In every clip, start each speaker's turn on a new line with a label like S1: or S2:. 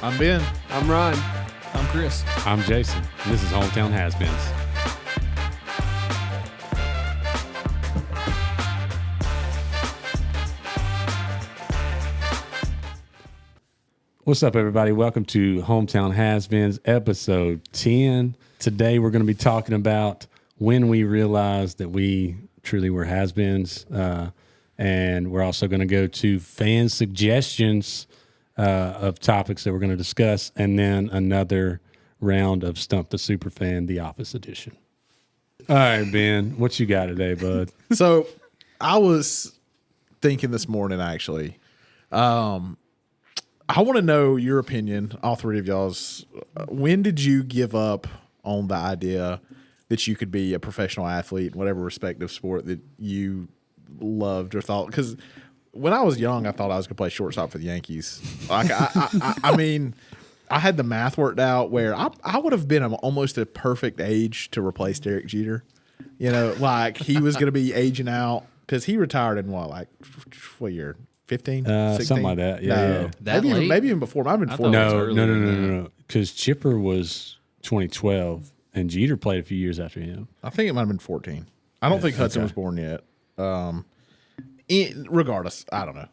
S1: I'm Ben.
S2: I'm Ron.
S3: I'm Chris.
S4: I'm Jason, and this is Hometown Has-Beens. What's up, everybody? Welcome to Hometown Has-Beens, episode 10. Today, we're going to be talking about when we realized that we truly were has-beens, and we're also going to go to fan suggestions of topics that we're going to discuss, and then another round of Stump the Superfan, the Office Edition. All right, Ben, what you got today, bud?
S1: So I was thinking this morning, actually, I want to know your opinion, all three of y'all's. When did you give up on the idea that you could be a professional athlete in whatever respective sport that you loved or thought? Because when I was young, I thought I was going to play shortstop for the Yankees. Like, I mean, I had the math worked out where I would have been almost a perfect age to replace Derek Jeter. You know, like he was going to be aging out because he retired in what year? 15? 16?
S4: Something like that. Yeah,
S1: No.
S4: yeah.
S3: That
S1: maybe,
S3: late?
S1: maybe even before. Might have been 14.
S4: No. Because Chipper was 2012, and Jeter played a few years after him.
S1: I think it might have been 14. I don't think Hudson was born yet. Regardless, I don't know.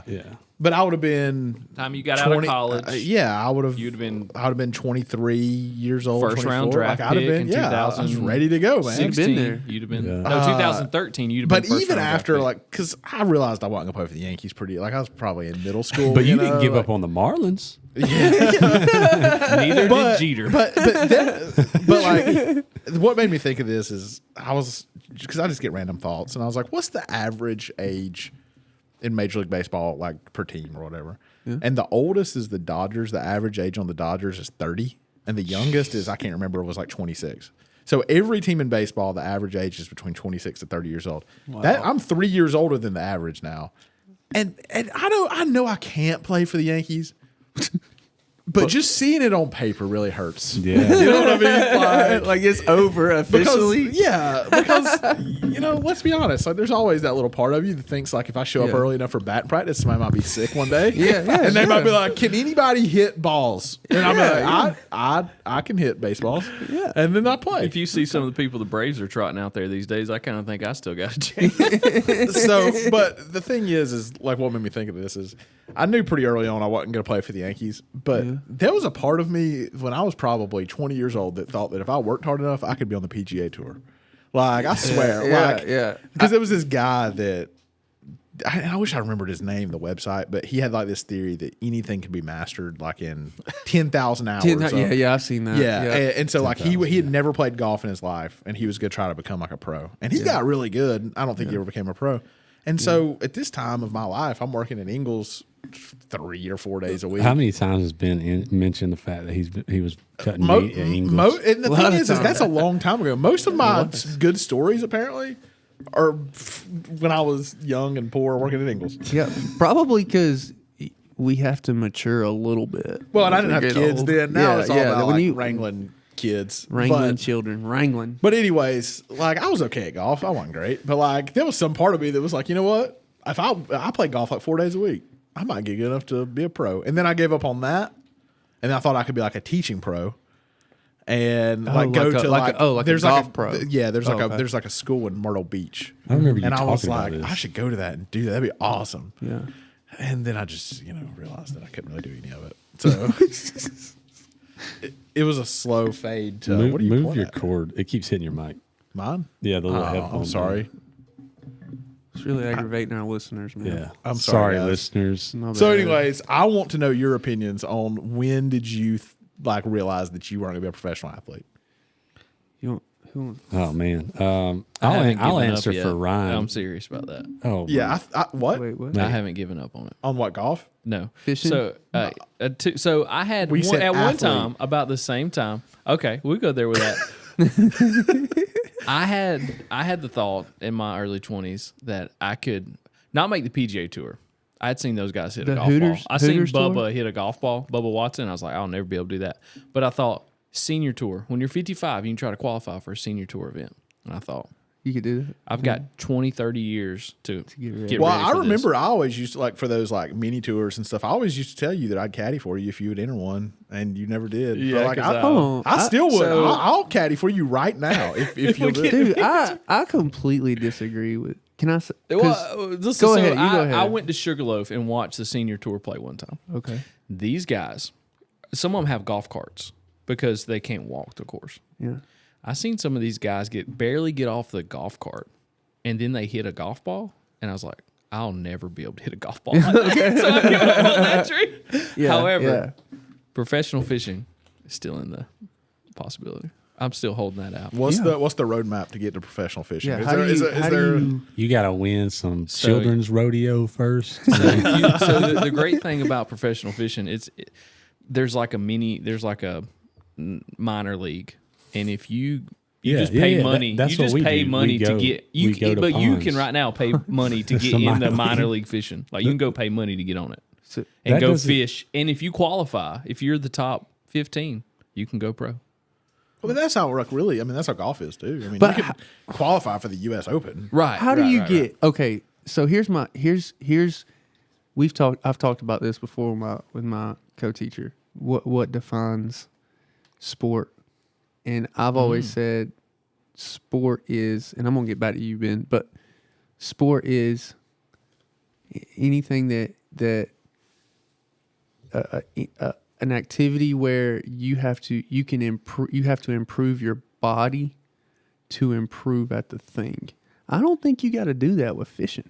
S4: Yeah.
S1: But I would have been
S3: Time you got out of college.
S1: I would have.
S3: You'd have been.
S1: I would have been 23 years old.
S3: First round
S1: 24.
S3: draft
S1: I'd have
S3: pick
S1: been.
S3: in
S1: Yeah, I was ready to go, man.
S3: 16,
S2: been there.
S3: You'd have been.
S4: Yeah.
S3: No, 2013. You'd have been.
S1: But
S3: first
S1: even
S3: round
S1: after,
S3: draft
S1: like, because I realized I wasn't gonna play for the Yankees. Like I was probably in middle school.
S4: But you
S1: know,
S4: didn't give
S1: like,
S4: up on the Marlins.
S3: pick. Neither did Jeter.
S1: But like, what made me think of this is because I just get random thoughts, and I was like, what's the average age in Major League Baseball, like per team or whatever? Yeah. And the oldest is the Dodgers. The average age on the Dodgers is 30, and the youngest is, I can't remember, was like 26. So every team in baseball, the average age is between 26 to 30 years old. Wow. I'm 3 years older than the average now, and I know I can't play for the Yankees. But just seeing it on paper really hurts.
S4: Yeah.
S1: You know what I mean?
S2: Like it's over officially.
S1: Because let's be honest. Like, there's always that little part of you that thinks, like, if I show up early enough for batting practice, somebody might be sick one day. And they might be like, "Can anybody hit balls?" And I'm like, "I can hit baseballs." Yeah, and then I play.
S3: If you see some of the people the Braves are trotting out there these days, I kind of think I still got a chance.
S1: But the thing is like, what made me think of this is I knew pretty early on I wasn't going to play for the Yankees, but there was a part of me when I was probably 20 years old that thought that if I worked hard enough, I could be on the PGA Tour. Like, I swear. Because there was this guy that, I wish I remembered his name, the website, but he had like this theory that anything could be mastered like in 10,000 hours.
S2: I've seen that.
S1: Yeah. And so like he had never played golf in his life, and he was going to try to become like a pro. And he got really good. I don't think he ever became a pro. And so at this time of my life, I'm working at Ingles 3 or 4 days a week.
S4: How many times has Ben mentioned the fact that he was cutting meat at Ingles?
S1: And the thing is that's a long time ago. Most of my good stories, apparently, are when I was young and poor working at Ingles.
S2: Yeah, probably because we have to mature a little bit.
S1: Well, and I didn't have kids then. Now it's all about
S2: when
S1: like wrangling kids.
S2: Wrangling.
S1: But anyways, like, I was okay at golf. I wasn't great. But like, there was some part of me that was like, you know what? If I play golf like 4 days a week, I might get good enough to be a pro. And then I gave up on that, and I thought I could be like a teaching pro, and
S2: there's a golf pro.
S1: Yeah, there's there's like a school in Myrtle Beach.
S4: I remember you
S1: and I was
S4: talking
S1: like,
S4: about this.
S1: I should go to that and do that. That'd be awesome.
S2: Yeah.
S1: And then I just realized that I couldn't really do any of it. So it was a slow fade to
S4: move your cord. It keeps hitting your mic.
S1: Mine?
S4: Yeah, the little headphone.
S1: I'm sorry.
S2: It's really aggravating our listeners, man.
S4: Yeah,
S1: I'm sorry, guys.
S4: listeners.
S1: So, anyways, I want to know your opinions on when did you realize that you weren't going to be a professional athlete?
S4: Oh man,
S3: I'll
S4: answer for Ryan.
S3: I'm serious about that.
S4: Oh
S1: yeah, what?
S2: Wait, what?
S3: I haven't given up on it.
S1: On what, golf?
S3: No.
S2: Fishing?
S3: So I had
S1: We said
S3: at one
S1: athlete.
S3: time, about the same time. Okay, we'll go there with that. I had the thought in my early 20s that I could not make the PGA Tour. I had seen those guys hit a golf ball. I seen Bubba hit a golf ball, Bubba Watson. I was like, I'll never be able to do that. But I thought, senior tour. When you're 55, you can try to qualify for a senior tour event. And I thought,
S2: You could do that.
S3: I've got 20, 30 years to
S2: get ready.
S3: get
S1: Well,
S3: ready
S1: I
S3: for
S1: remember I always used to, like, for those like mini tours and stuff, I always used to tell you that I'd caddy for you if you would enter one, and you never did.
S3: Yeah,
S1: But, like,
S3: 'cause
S1: I still would.
S3: so-
S1: I'll caddy for you right now if you'll do it.
S2: Dude, I completely disagree with. Can I say?
S3: Well, listen,
S2: go
S3: so
S2: ahead, you go ahead.
S3: I went to Sugarloaf and watched the senior tour play one time.
S2: Okay.
S3: These guys, some of them have golf carts because they can't walk the course.
S2: Yeah.
S3: I seen some of these guys barely get off the golf cart, and then they hit a golf ball, and I was like, I'll never be able to hit a golf ball like that. So I gave up on that tree.
S2: Yeah,
S3: However, professional fishing is still in the possibility. I'm still holding that out.
S1: What's the roadmap to get to professional fishing?
S2: Yeah.
S1: Is
S2: How
S1: there,
S2: do
S1: is
S2: you,
S1: there, is
S2: how
S1: there
S2: do you?
S4: You got to win some
S3: So-
S4: children's rodeo first.
S3: So the great thing about professional fishing, there's like a minor league, and if you just pay money,
S4: That's
S3: you
S4: what
S3: just
S4: we
S3: pay
S4: do.
S3: money
S4: We
S3: to
S4: go-
S3: get
S4: we go to
S3: but you
S4: ponds.
S3: can right now pay money to get
S4: Some
S3: in the
S4: minor
S3: minor league fishing. Like you can go pay money to get on it
S2: So,
S3: and
S4: That
S3: go
S4: doesn't-
S3: fish. And if you qualify, if you're the top 15, you can go pro.
S1: well, that's how that's how golf is too. I mean,
S2: But
S1: you can qualify for the U.S. Open.
S3: Right.
S2: how do you get? Okay. So here's I've talked about this before with my co-teacher. What defines sport? And I've always said sport is, and I'm gonna get back to you, Ben, but sport is anything that an activity where you have to improve your body to improve at the thing. I don't think you got to do that with fishing.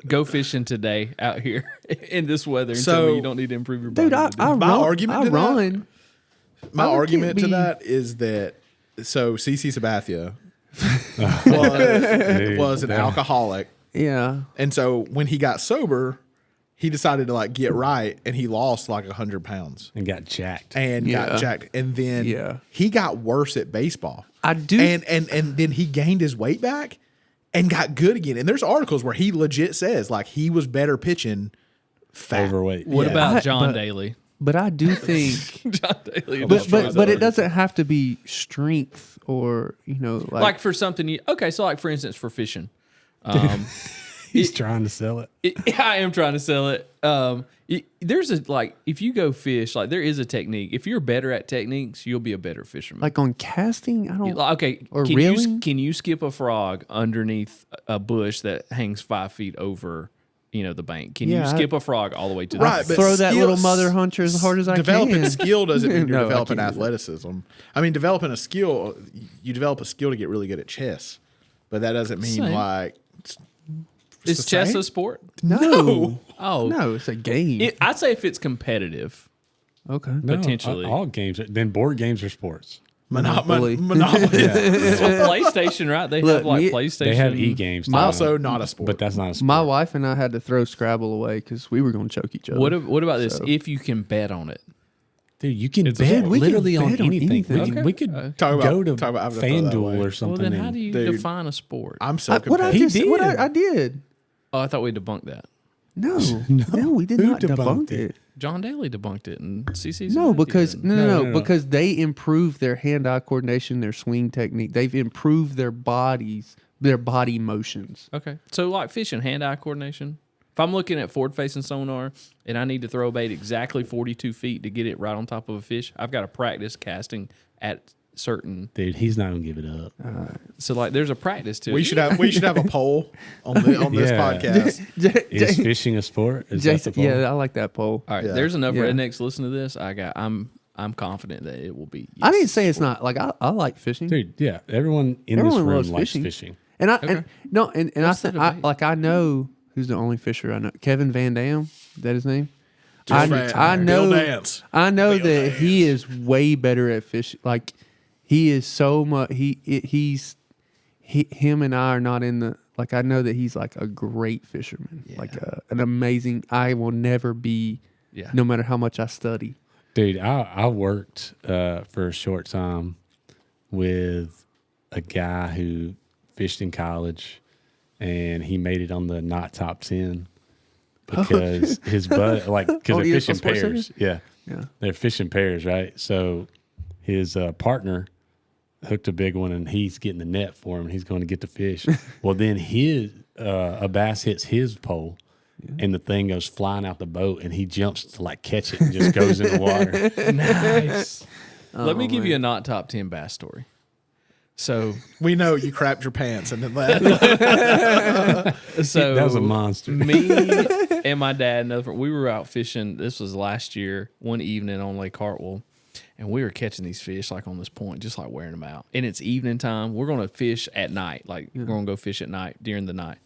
S3: Go fishing today out here in this weather and
S1: So-
S3: tell me you don't need to improve your body.
S2: Dude, I
S3: to do it.
S1: My
S2: run.
S1: argument
S2: I
S1: to that-
S2: run.
S1: My
S2: I
S1: argument
S2: can't
S1: to
S2: be-
S1: that is that CC Sabathia
S4: Dude,
S1: was an alcoholic,
S2: Yeah.
S1: and so when he got sober, he decided to like get right, and he lost like 100 pounds
S4: and got jacked.
S1: and
S2: Yeah.
S1: got jacked, and then
S2: Yeah.
S1: he got worse at baseball.
S2: I do.
S1: and then he gained his weight back and got good again. And there's articles where he legit says like he was better pitching fat.
S4: Overweight.
S3: What
S1: Yeah.
S3: about John
S2: but-
S3: Daly?
S2: But I do think,
S3: John Daly.
S2: but it doesn't have to be strength or
S3: like for something you so like for instance for fishing
S4: He's trying to sell it.
S3: I am trying to sell it. There's if you go fish, like there is a technique. If you're better at techniques, you'll be a better fisherman.
S2: like on casting. I don't.
S3: Okay,
S2: Or
S3: can
S2: reeling?
S3: can you skip a frog underneath a bush that hangs 5 feet over the bank? Can
S2: Yeah,
S3: you skip a frog all the way to the
S1: Right,
S3: bank?
S1: but
S2: throw that little
S1: skills-
S2: mother hunter as hard as I
S1: Developing
S2: can.
S1: skill doesn't mean you're
S2: No, I
S1: developing
S2: can't do that.
S1: athleticism. I mean, developing a skill, you develop a skill to get really good at chess, but that doesn't mean
S3: Same.
S1: like
S3: Is
S1: the
S3: chess
S1: same?
S3: a sport?
S2: No.
S3: Oh,
S2: No, it's a game.
S3: I'd say if it's competitive.
S2: Okay.
S4: No,
S3: Potentially.
S4: all games. Then board games are sports.
S2: Monopoly.
S1: Monopoly.
S3: Well, PlayStation, right? They
S2: Look,
S3: have like
S2: me-
S3: PlayStation.
S4: They have e-games. too.
S1: Also not a sport.
S4: But that's not a sport.
S2: My wife and I had to throw Scrabble away because we were going to choke each other.
S3: What about this?
S2: So-
S3: If you can bet on it,
S4: Dude, you can
S3: It's a
S4: bet
S3: sport.
S2: We can
S4: literally on
S2: bet on
S4: anything.
S2: anything.
S4: We could
S1: Talk about-
S4: go to
S1: talk about having to throw that away.
S4: FanDuel or
S3: well,
S4: something.
S3: then how do you
S1: Dude.
S3: define a sport?
S1: I'm so
S2: What I
S1: competitive.
S2: just what
S4: did.
S2: I did.
S3: Oh, I thought we debunked that.
S2: No, no, we did
S4: Who
S2: not debunk
S4: debunked
S2: it.
S4: it?
S3: John Daly debunked it, and CC's
S2: No, because no,
S4: No.
S2: because they improved their hand-eye coordination, their swing technique. They've improved their bodies, their body motions.
S3: Okay, so like fishing, hand-eye coordination. If I'm looking at forward-facing sonar and I need to throw a bait exactly 42 feet to get it right on top of a fish, I've got to practice casting at certain.
S4: Dude, he's not gonna give it up.
S3: So like, there's a practice to it.
S1: We should have a poll on this
S4: Yeah.
S1: podcast.
S4: Is fishing a sport? Is that
S2: Jason,
S4: the poll?
S2: yeah, I like that poll.
S3: All right,
S1: Yeah.
S3: there's enough
S2: Yeah.
S3: rednecks listening to this. I'm confident that it will be.
S2: I didn't
S3: yes.
S2: say it's not like I like fishing.
S4: Dude, yeah. Everyone in
S2: Everyone
S4: this room
S2: loves
S4: likes
S2: fishing.
S4: fishing.
S2: And I
S3: Okay.
S2: and I
S3: What's the
S2: said I
S3: debate?
S2: know who's the only fisher I know. Kevin Van Dam, is that his name?
S1: Just
S2: I know
S1: Bill Dance.
S2: I know
S1: Bill
S2: that
S1: Dance.
S2: he is way better at fishing. Like he is so much. Him and I are not in the. Like I know that he's like a great fisherman.
S3: Yeah.
S2: Like an amazing. I will never be.
S3: Yeah.
S2: No matter how much I study.
S4: Dude, I worked for a short time with a guy who fished in college, and he made it on the not top 10 because his butt, like, because
S2: Oh,
S4: they're
S2: he is
S4: fishing
S2: on SportsCenter?
S4: pairs. Yeah,
S2: Yeah.
S4: they're fishing pairs, right? So his partner hooked a big one, and he's getting the net for him, and he's going to get the fish. Well, then a bass hits his pole, and the thing goes flying out the boat, and he jumps to like catch it and just goes in the water.
S3: Nice. Let me give you a not top 10 bass story. So
S1: We know you crapped your pants and then left.
S3: So
S4: That was a monster.
S3: Me and my dad, we were out fishing. This was last year, one evening on Lake Hartwell, and we were catching these fish like on this point, just like wearing them out. And it's evening time. We're going to fish at night, like we're going to go fish at night during the night.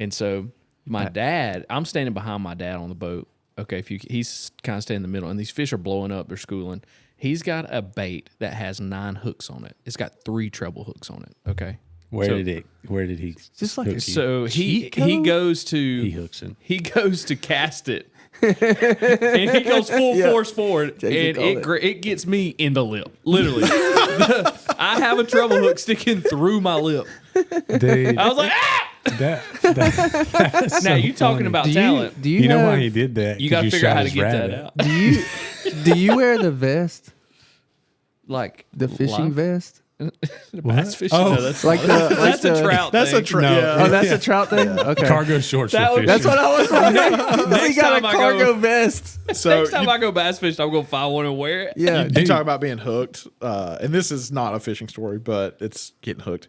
S3: And so my dad, I'm standing behind my dad on the boat. Okay, he's kind of standing in the middle, and these fish are blowing up. They're schooling. He's got a bait that has 9 hooks on it. It's got 3 treble hooks on it. Okay.
S4: Where did he?
S2: Just like
S4: hook
S2: a
S4: you?
S3: So he
S2: code?
S3: goes to
S4: He hooks him.
S3: He goes to cast it, and he goes full force forward, and it gets me in the lip. Literally, I have a treble hook sticking through my lip.
S4: Dude,
S3: I was like, ah!
S4: that's
S3: Now
S4: so
S3: you talking
S4: funny.
S3: about talent?
S2: Do
S4: You know
S2: have-
S4: why he did that?
S3: You got to
S4: 'Cause
S3: figure out
S4: shot
S3: how to
S4: his
S3: get
S4: rabbit.
S3: that out.
S2: Do you wear the vest,
S3: Like
S2: the fishing
S3: live?
S2: vest?
S3: Bass fishing.
S1: Oh.
S3: No, that's
S2: Like the
S3: that's
S2: like
S3: a
S2: the-
S3: trout.
S1: That's
S3: thing.
S1: a trout.
S4: No.
S1: Yeah.
S2: Oh, that's a trout thing. Okay,
S4: Cargo shorts
S3: That
S4: for
S3: would-
S4: fishing.
S2: that's what I was wondering.
S3: Next
S2: He got a
S3: time I go-
S2: cargo vest.
S1: So
S3: Next time I go bass fishing, I'm gonna find one and wear it.
S2: Yeah,
S1: you
S2: dude.
S1: talk about being hooked, and this is not a fishing story, but it's getting hooked.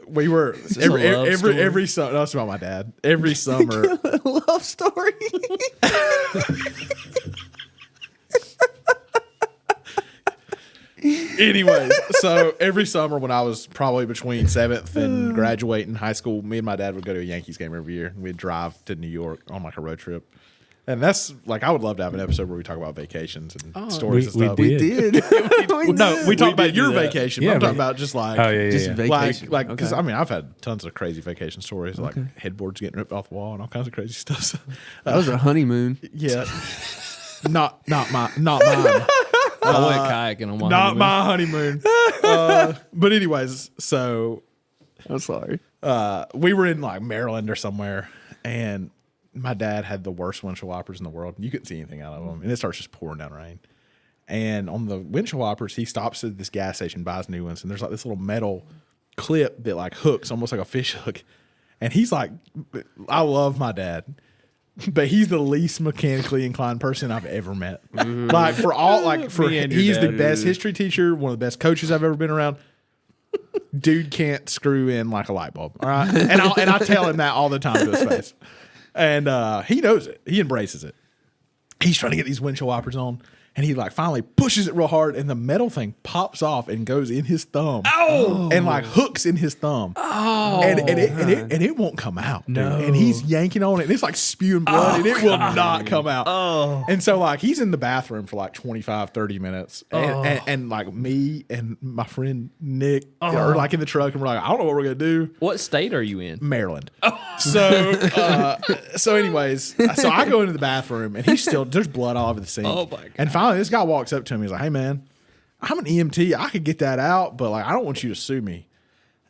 S1: We were
S3: a love story?
S1: every summer. No, it's about my dad. Every summer,
S2: love story.
S1: anyways. So every summer when I was probably between 7th and graduating high school, me and my dad would go to a Yankees game every year. We'd drive to New York on like a road trip. And that's like, I would love to have an episode where we talk about vacations and stories
S4: we
S1: and stuff.
S4: did.
S1: We talk about
S3: did
S1: your
S3: do that.
S1: vacation.
S4: Yeah,
S1: I'm talking
S4: but-
S1: about just like,
S4: Oh yeah,
S2: Just
S4: yeah.
S2: vacation.
S1: like, because
S2: Okay.
S1: I mean, I've had tons of crazy vacation stories, like headboards getting ripped off the wall and all kinds of crazy stuff. So,
S2: That was a honeymoon.
S1: yeah, not mine.
S3: I went kayaking on my
S1: Not
S3: honeymoon.
S1: my honeymoon. But anyways, so
S2: I'm sorry.
S1: we were in like Maryland or somewhere, and my dad had the worst windshield wipers in the world. You couldn't see anything out of them, and it starts just pouring down rain. And on the windshield wipers, he stops at this gas station, buys new ones, and there's like this little metal clip that like hooks, almost like a fish hook. And he's like, I love my dad, but he's the least mechanically inclined person I've ever met. Like for all, like for
S3: Me and your
S1: he's the
S3: dad.
S1: best history teacher, one of the best coaches I've ever been around. Dude can't screw in like a light bulb. All right, and I tell him that all the time to his face, and he knows it. He embraces it. He's trying to get these windshield wipers on, and he like finally pushes it real hard, and the metal thing pops off and goes in his thumb. Oh, and like hooks in his thumb. Oh, and it won't come out. Dude.
S3: No.
S1: And he's yanking on it, and it's like spewing blood, and it will not come out. Oh, and so like he's in the bathroom for like 25, 30 minutes, and like me and my friend Nick are like in the truck, and we're like, I don't know what we're gonna do.
S3: What state are you in?
S1: Maryland. So anyways, so I go into the bathroom and there's blood all over the sink.
S3: Oh my God.
S1: And finally this guy walks up to me. He's like, hey man, I'm an EMT. I could get that out, but like, I don't want you to sue me.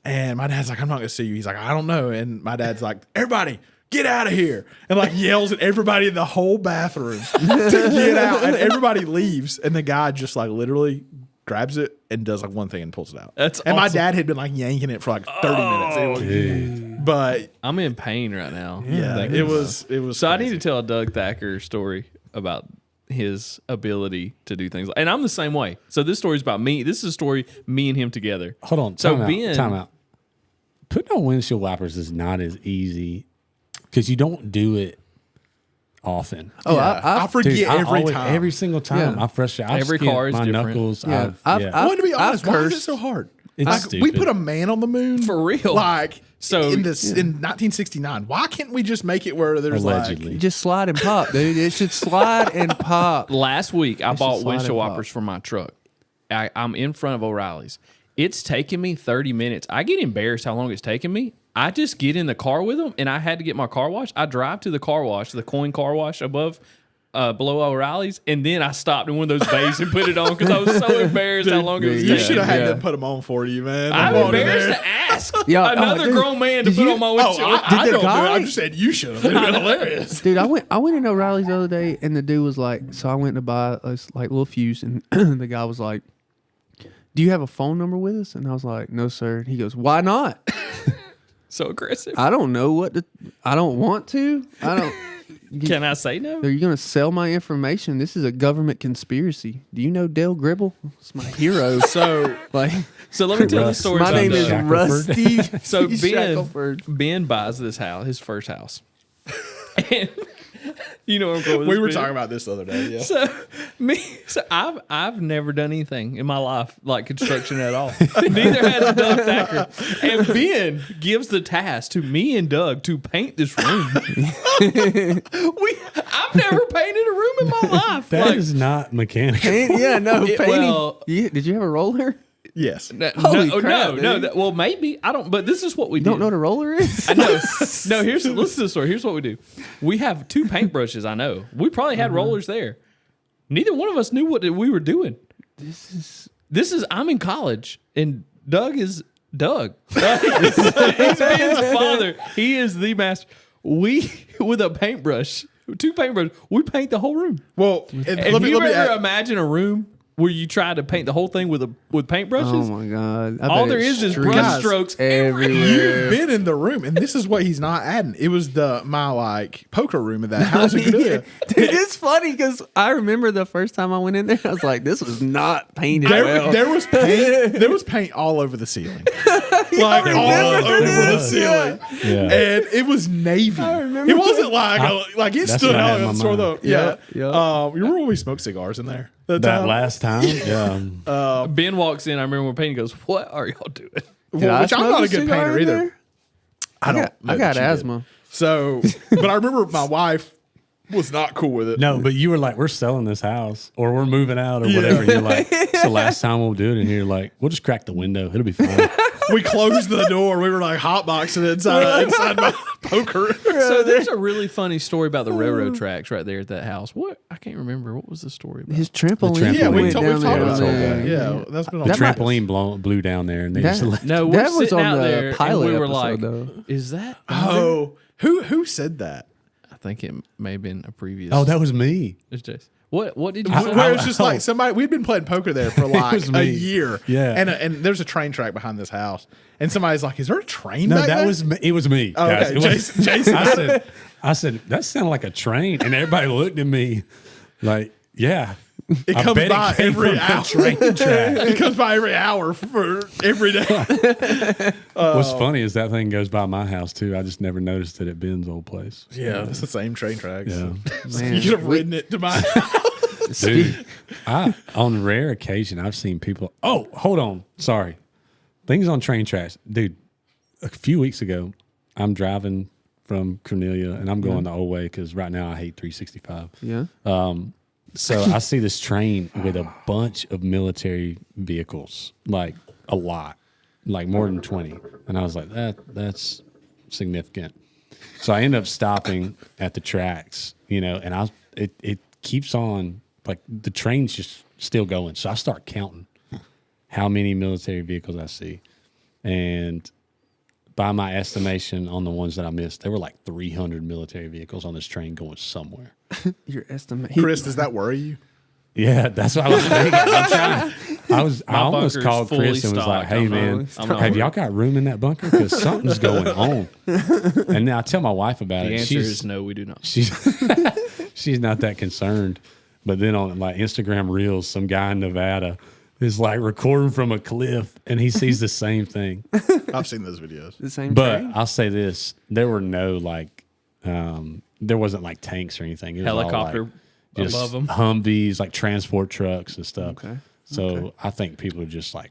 S1: And my dad's like, I'm not gonna sue you. He's like, I don't know. And my dad's like, everybody get out of here. And like yells at everybody in the whole bathroom to get out. And everybody leaves. And the guy just like literally grabs it and does like one thing and pulls it out.
S3: That's
S1: and my
S3: awesome.
S1: dad had been like yanking it for like 30 minutes. It was-
S4: Dude.
S1: but
S3: I'm in pain right now.
S1: yeah,
S3: Thinking
S1: it
S3: about
S1: was.
S3: So I need
S1: crazy.
S3: to tell a Doug Thacker story about his ability to do things. And I'm the same way. So this story is about me. This is a story me and him together.
S4: Hold on.
S3: So
S4: Time out. Putting on windshield wipers is not as easy because you don't do it often.
S2: Oh,
S1: Yeah. I forget
S4: Dude, I
S1: every
S4: always-
S1: time.
S4: every single time.
S2: Yeah.
S4: I frustrate. I've
S3: Every
S4: skinned
S3: car is
S4: my
S3: different.
S4: knuckles.
S2: Yeah.
S4: I've,
S1: Well, to be honest,
S2: I've
S1: why is it
S2: cursed.
S1: so hard?
S4: It's
S1: Like, we
S4: stupid.
S1: put a man on the moon
S3: For real.
S1: Like
S3: So-
S1: in 1969. Why can't we just make it where there's
S4: Allegedly.
S2: Just slide and pop, dude. It should slide and pop.
S3: Last week, I
S2: should
S3: bought
S2: slide
S3: windshield
S2: and pop.
S3: wipers for my truck. I'm in front of O'Reilly's. It's taking me 30 minutes. I get embarrassed how long it's taking me. I just get in the car with them, and I had to get my car washed. I drive to the car wash, the coin car wash below O'Reilly's, and then I stopped in one of those bays and put it on because I was so embarrassed how long it was
S1: You
S3: taking.
S1: should have had
S2: Yeah.
S1: them put them on for you, man.
S3: I'm
S1: Come on in
S3: embarrassed
S1: there.
S3: to ask
S2: Yeah,
S3: another
S2: dude,
S3: grown man to
S2: did
S3: put
S2: you-
S3: on my
S1: Oh,
S3: windshield.
S1: I
S2: the
S1: don't do it.
S2: guy-
S1: I'm just saying you should have. It'd been hilarious.
S2: Dude, I went into O'Reilly's the other day, and the dude was like, so I went to buy a like little fuse, and the guy was like, do you have a phone number with us? And I was like, no, sir. And he goes, why not?
S3: So aggressive.
S2: I don't know I don't want to. I don't.
S3: Can I say no?
S2: Are you going to sell my information? This is a government conspiracy. Do you know Dale Gribble? It's my hero.
S3: So
S2: Like,
S3: so let me tell the
S4: Russ.
S3: story.
S2: my
S3: about
S2: name is
S3: Doug.
S2: Rusty.
S3: So
S2: Shackelford.
S3: Ben buys this house, his first house. And you know where I'm going with
S1: We
S3: this,
S1: were
S3: Ben?
S1: talking about this the other day. Yeah.
S3: So I've never done anything in my life like construction at all. Neither has Doug Thacker. And Ben gives the task to me and Doug to paint this room. I've never painted a room in my life.
S4: That is not mechanical.
S2: Yeah, no,
S3: It-
S2: painting.
S3: well-
S2: Did you have a roller?
S1: Yes.
S2: Holy crap,
S3: no.
S2: dude.
S3: Well, maybe I don't. But this is what we
S2: You
S3: do.
S2: don't know what a roller is?
S3: I know. No, listen to the story. Here's what we do. We have 2 paintbrushes. I know. We probably had rollers there. Neither one of us knew what we were doing. This is. I'm in college, and Doug is Doug. He's Ben's father. He is the master. We with a paintbrush, 2 paintbrushes. We paint the whole room.
S1: Well,
S3: Have you ever imagine a room where you try to paint the whole thing with paintbrushes?
S2: Oh my god! I
S3: All
S2: bet
S3: there
S2: it's
S3: is
S2: streaks
S3: brush strokes
S2: everywhere.
S1: You've been in the room, and this is what he's not adding. It was my like poker room in that house in
S2: Yeah.
S1: Cornelia.
S2: Dude, it's funny because I remember the first time I went in there, I was like, "This was not painted well."
S1: There was paint. There was paint all over the ceiling, like all over the ceiling,
S4: Yeah.
S1: and it was navy. It wasn't like it
S4: That's
S1: stood
S4: what I had
S1: out
S4: in
S1: on the
S4: my
S1: store
S4: mind.
S1: though. Yeah,
S2: Yeah.
S1: You remember when we smoked cigars in there?
S4: That last time, yeah.
S3: Ben walks in. I remember when Payne goes, "What are y'all doing?"
S2: Did I
S1: which I'm
S2: smoke
S1: not
S2: a
S1: a good
S2: cigar
S1: painter
S2: in
S1: either.
S2: there?
S1: I don't. know
S2: I got
S1: that you did.
S2: asthma.
S1: So, but I remember my wife was not cool with it.
S4: No, but you were like, we're selling this house or we're moving out or whatever. And you're like, it's the last time we'll do it. And you're like, we'll just crack the window. It'll be fine.
S1: We closed the door. We were like hotboxing inside my poker.
S3: So there's a really funny story about the railroad tracks right there at that house. What? I can't remember. What was the story about?
S2: His trampoline.
S4: trampoline.
S1: Yeah, we
S2: went
S1: talked
S2: down there
S1: about
S2: on
S1: that.
S2: the-
S1: Yeah, that's been on
S4: The
S2: That might-
S4: trampoline blew down there and they
S2: That-
S4: just left.
S3: No, we're
S2: That was
S3: sitting
S2: on
S3: out
S2: the
S3: there
S2: pilot
S3: and we were
S2: episode,
S3: like,
S2: though.
S3: "Is that?"
S1: Oh, who said that?
S3: I think it may have been a previous.
S4: Oh, that was me.
S3: It's just what did you
S1: Where
S3: say?
S1: it was just like somebody we'd been playing poker there for like
S4: was
S1: a
S4: me.
S1: year.
S4: Yeah.
S1: and there's a train track behind this house, and somebody's like, "Is there a train?"
S4: No,
S1: back
S4: that
S1: there?
S4: was me. It was me.
S1: Oh,
S4: guys.
S1: okay.
S4: It was-
S1: Jason.
S4: I said, that sounded like a train. And everybody looked at me like, yeah.
S1: It
S4: I
S1: comes
S4: bet
S1: by
S4: came
S1: every
S4: from that
S1: hour.
S4: train track.
S1: It comes by every hour for every day.
S4: What's funny is that thing goes by my house too. I just never noticed it at Ben's old place.
S1: Yeah, it's the same train tracks.
S4: Yeah.
S2: Man,
S1: You could have ridden it to my house.
S4: Dude, on rare occasion, I've seen people. Oh, hold on. Sorry. Things on train tracks. Dude, a few weeks ago, I'm driving from Cornelia and I'm going the old way because right now I hate 365.
S2: Yeah.
S4: So I see this train with a bunch of military vehicles, like a lot, like more than 20. And I was like, that's significant. So I end up stopping at the tracks, and it keeps on, like the train's just still going. So I start counting how many military vehicles I see. And by my estimation on the ones that I missed, there were like 300 military vehicles on this train going somewhere.
S2: Your estimate.
S1: Chris, does that worry you?
S4: Yeah, that's what I was thinking. I almost
S3: bunker's
S4: called
S3: fully
S4: Chris and was like,
S3: stocked.
S4: "Hey
S3: I'm
S4: man,
S3: not
S4: have y'all got room in that bunker? Because something's going on." And then I tell my wife about
S3: The
S4: it.
S3: answer is no, we do not.
S4: She's she's not that concerned. But then on like Instagram Reels, some guy in Nevada is like recording from a cliff, and he sees the same thing.
S1: I've seen those videos.
S2: The same
S4: But
S2: train?
S4: I'll say this: there were no there wasn't like tanks or anything. It was all,
S3: Helicopter
S4: like, just
S3: above them.
S4: Humvees, like transport trucks and stuff.
S2: Okay.
S4: So I think people are just like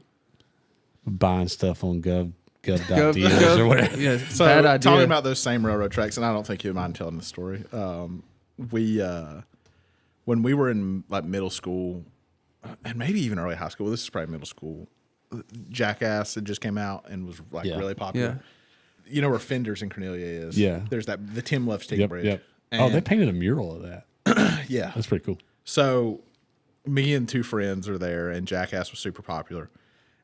S4: buying stuff on gov.deals
S2: Gov-
S4: or whatever.
S2: Yeah,
S1: So
S2: bad idea.
S1: talking about those same railroad tracks, and I don't think you mind telling the story. We when we were in like middle school, and maybe even early high school. This is probably middle school. Jackass had just came out and was like
S4: Yeah.
S1: really popular.
S2: Yeah.
S1: You know where Fenders in Cornelia is?
S4: Yeah.
S1: There's the Tim Loves Stick
S4: Yep,
S1: Bridge.
S4: yep. Oh, they
S1: And-
S4: painted a mural of that.
S1: yeah.
S4: That's pretty cool.
S1: So me and 2 friends are there, and Jackass was super popular.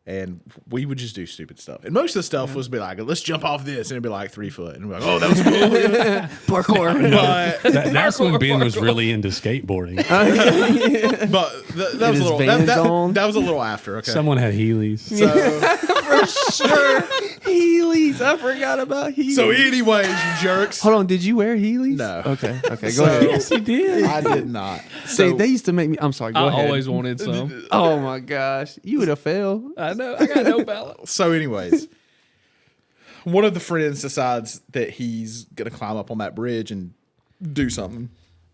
S1: And we would just do stupid stuff. And most of the stuff was be like, let's jump off this. And it'd be like 3 foot. And we're like, oh, that was cool.
S2: Parkour.
S1: But
S4: That's when Ben was really into skateboarding.
S1: that was a little that was a little after. Okay.
S4: Someone had Heelys.
S2: For sure. Heelys. I forgot about Heelys.
S1: So anyways, you jerks.
S2: Hold on. Did you wear Heelys?
S1: No.
S2: Okay. Go
S1: So-
S2: ahead.
S4: Yes, he did.
S1: I did not.
S2: See,
S1: So
S2: they used to make me. I'm sorry. Go
S3: I
S2: ahead.
S3: always wanted some.
S2: Oh my gosh. You would have failed.
S3: I know. I got no balance.
S1: So, anyways, one of the friends decides that he's gonna climb up on that bridge and do something.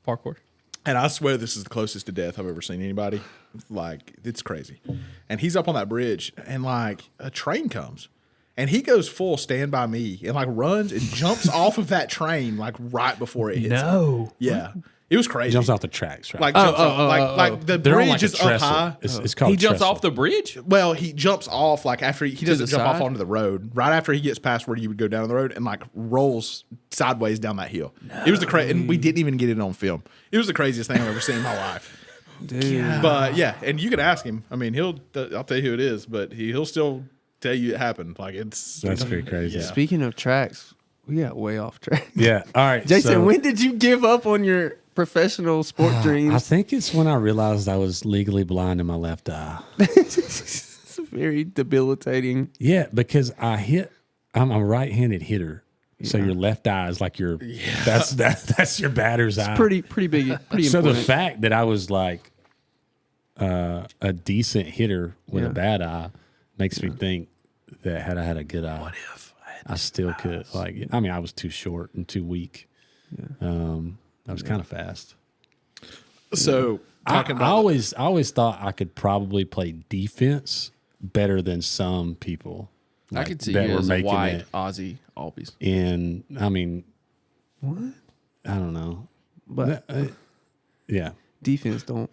S3: Parkour.
S1: And I swear this is the closest to death I've ever seen anybody. Like, it's crazy. And he's up on that bridge, and like a train comes, and he goes full Stand By Me and like runs and jumps off of that train like right before it hits. him. Yeah. It was crazy.
S4: Jumps off the tracks, right?
S1: Like jumps off. Like the
S4: They're on
S1: bridge
S4: like a
S1: is up
S4: trestle.
S1: high.
S4: It's called
S3: He jumps
S4: trestle.
S3: off the bridge?
S1: Well, he jumps off like after he doesn't
S3: the
S1: jump off
S3: side?
S1: onto the road. Right after he gets past where you would go down the road and like rolls sideways down that hill. It was the and we didn't even get it on film. It was the craziest thing I've ever seen in my life.
S2: Dude.
S1: But yeah, and you can ask him. I mean, I'll tell you who it is, but he'll still tell you it happened. Like it's
S4: That's pretty crazy.
S1: Yeah.
S2: Speaking of tracks, we got way off track.
S4: Yeah. All right.
S2: Jason,
S4: so,
S2: when did you give up on your professional sport
S4: I
S2: dreams?
S4: think it's when I realized I was legally blind in my left eye.
S2: It's very debilitating.
S4: Yeah, because I'm a right-handed hitter. So your left eye is like your that's your batter's eye.
S2: Pretty big. Pretty
S4: So
S2: important.
S4: the fact that I was like a decent hitter with a bad eye makes me think that had I had a good eye, what if I still could. Like, I mean, I was too short and too weak. I was kind of fast.
S1: So talking
S4: I
S1: about
S4: always thought I could probably play defense better than some people.
S3: I
S4: like,
S3: could see
S4: that
S3: you
S4: were
S3: as a
S4: making
S3: white
S4: it
S3: Aussie Albies.
S4: in. I mean, what? I don't know.
S2: But
S4: Yeah,
S2: defense don't.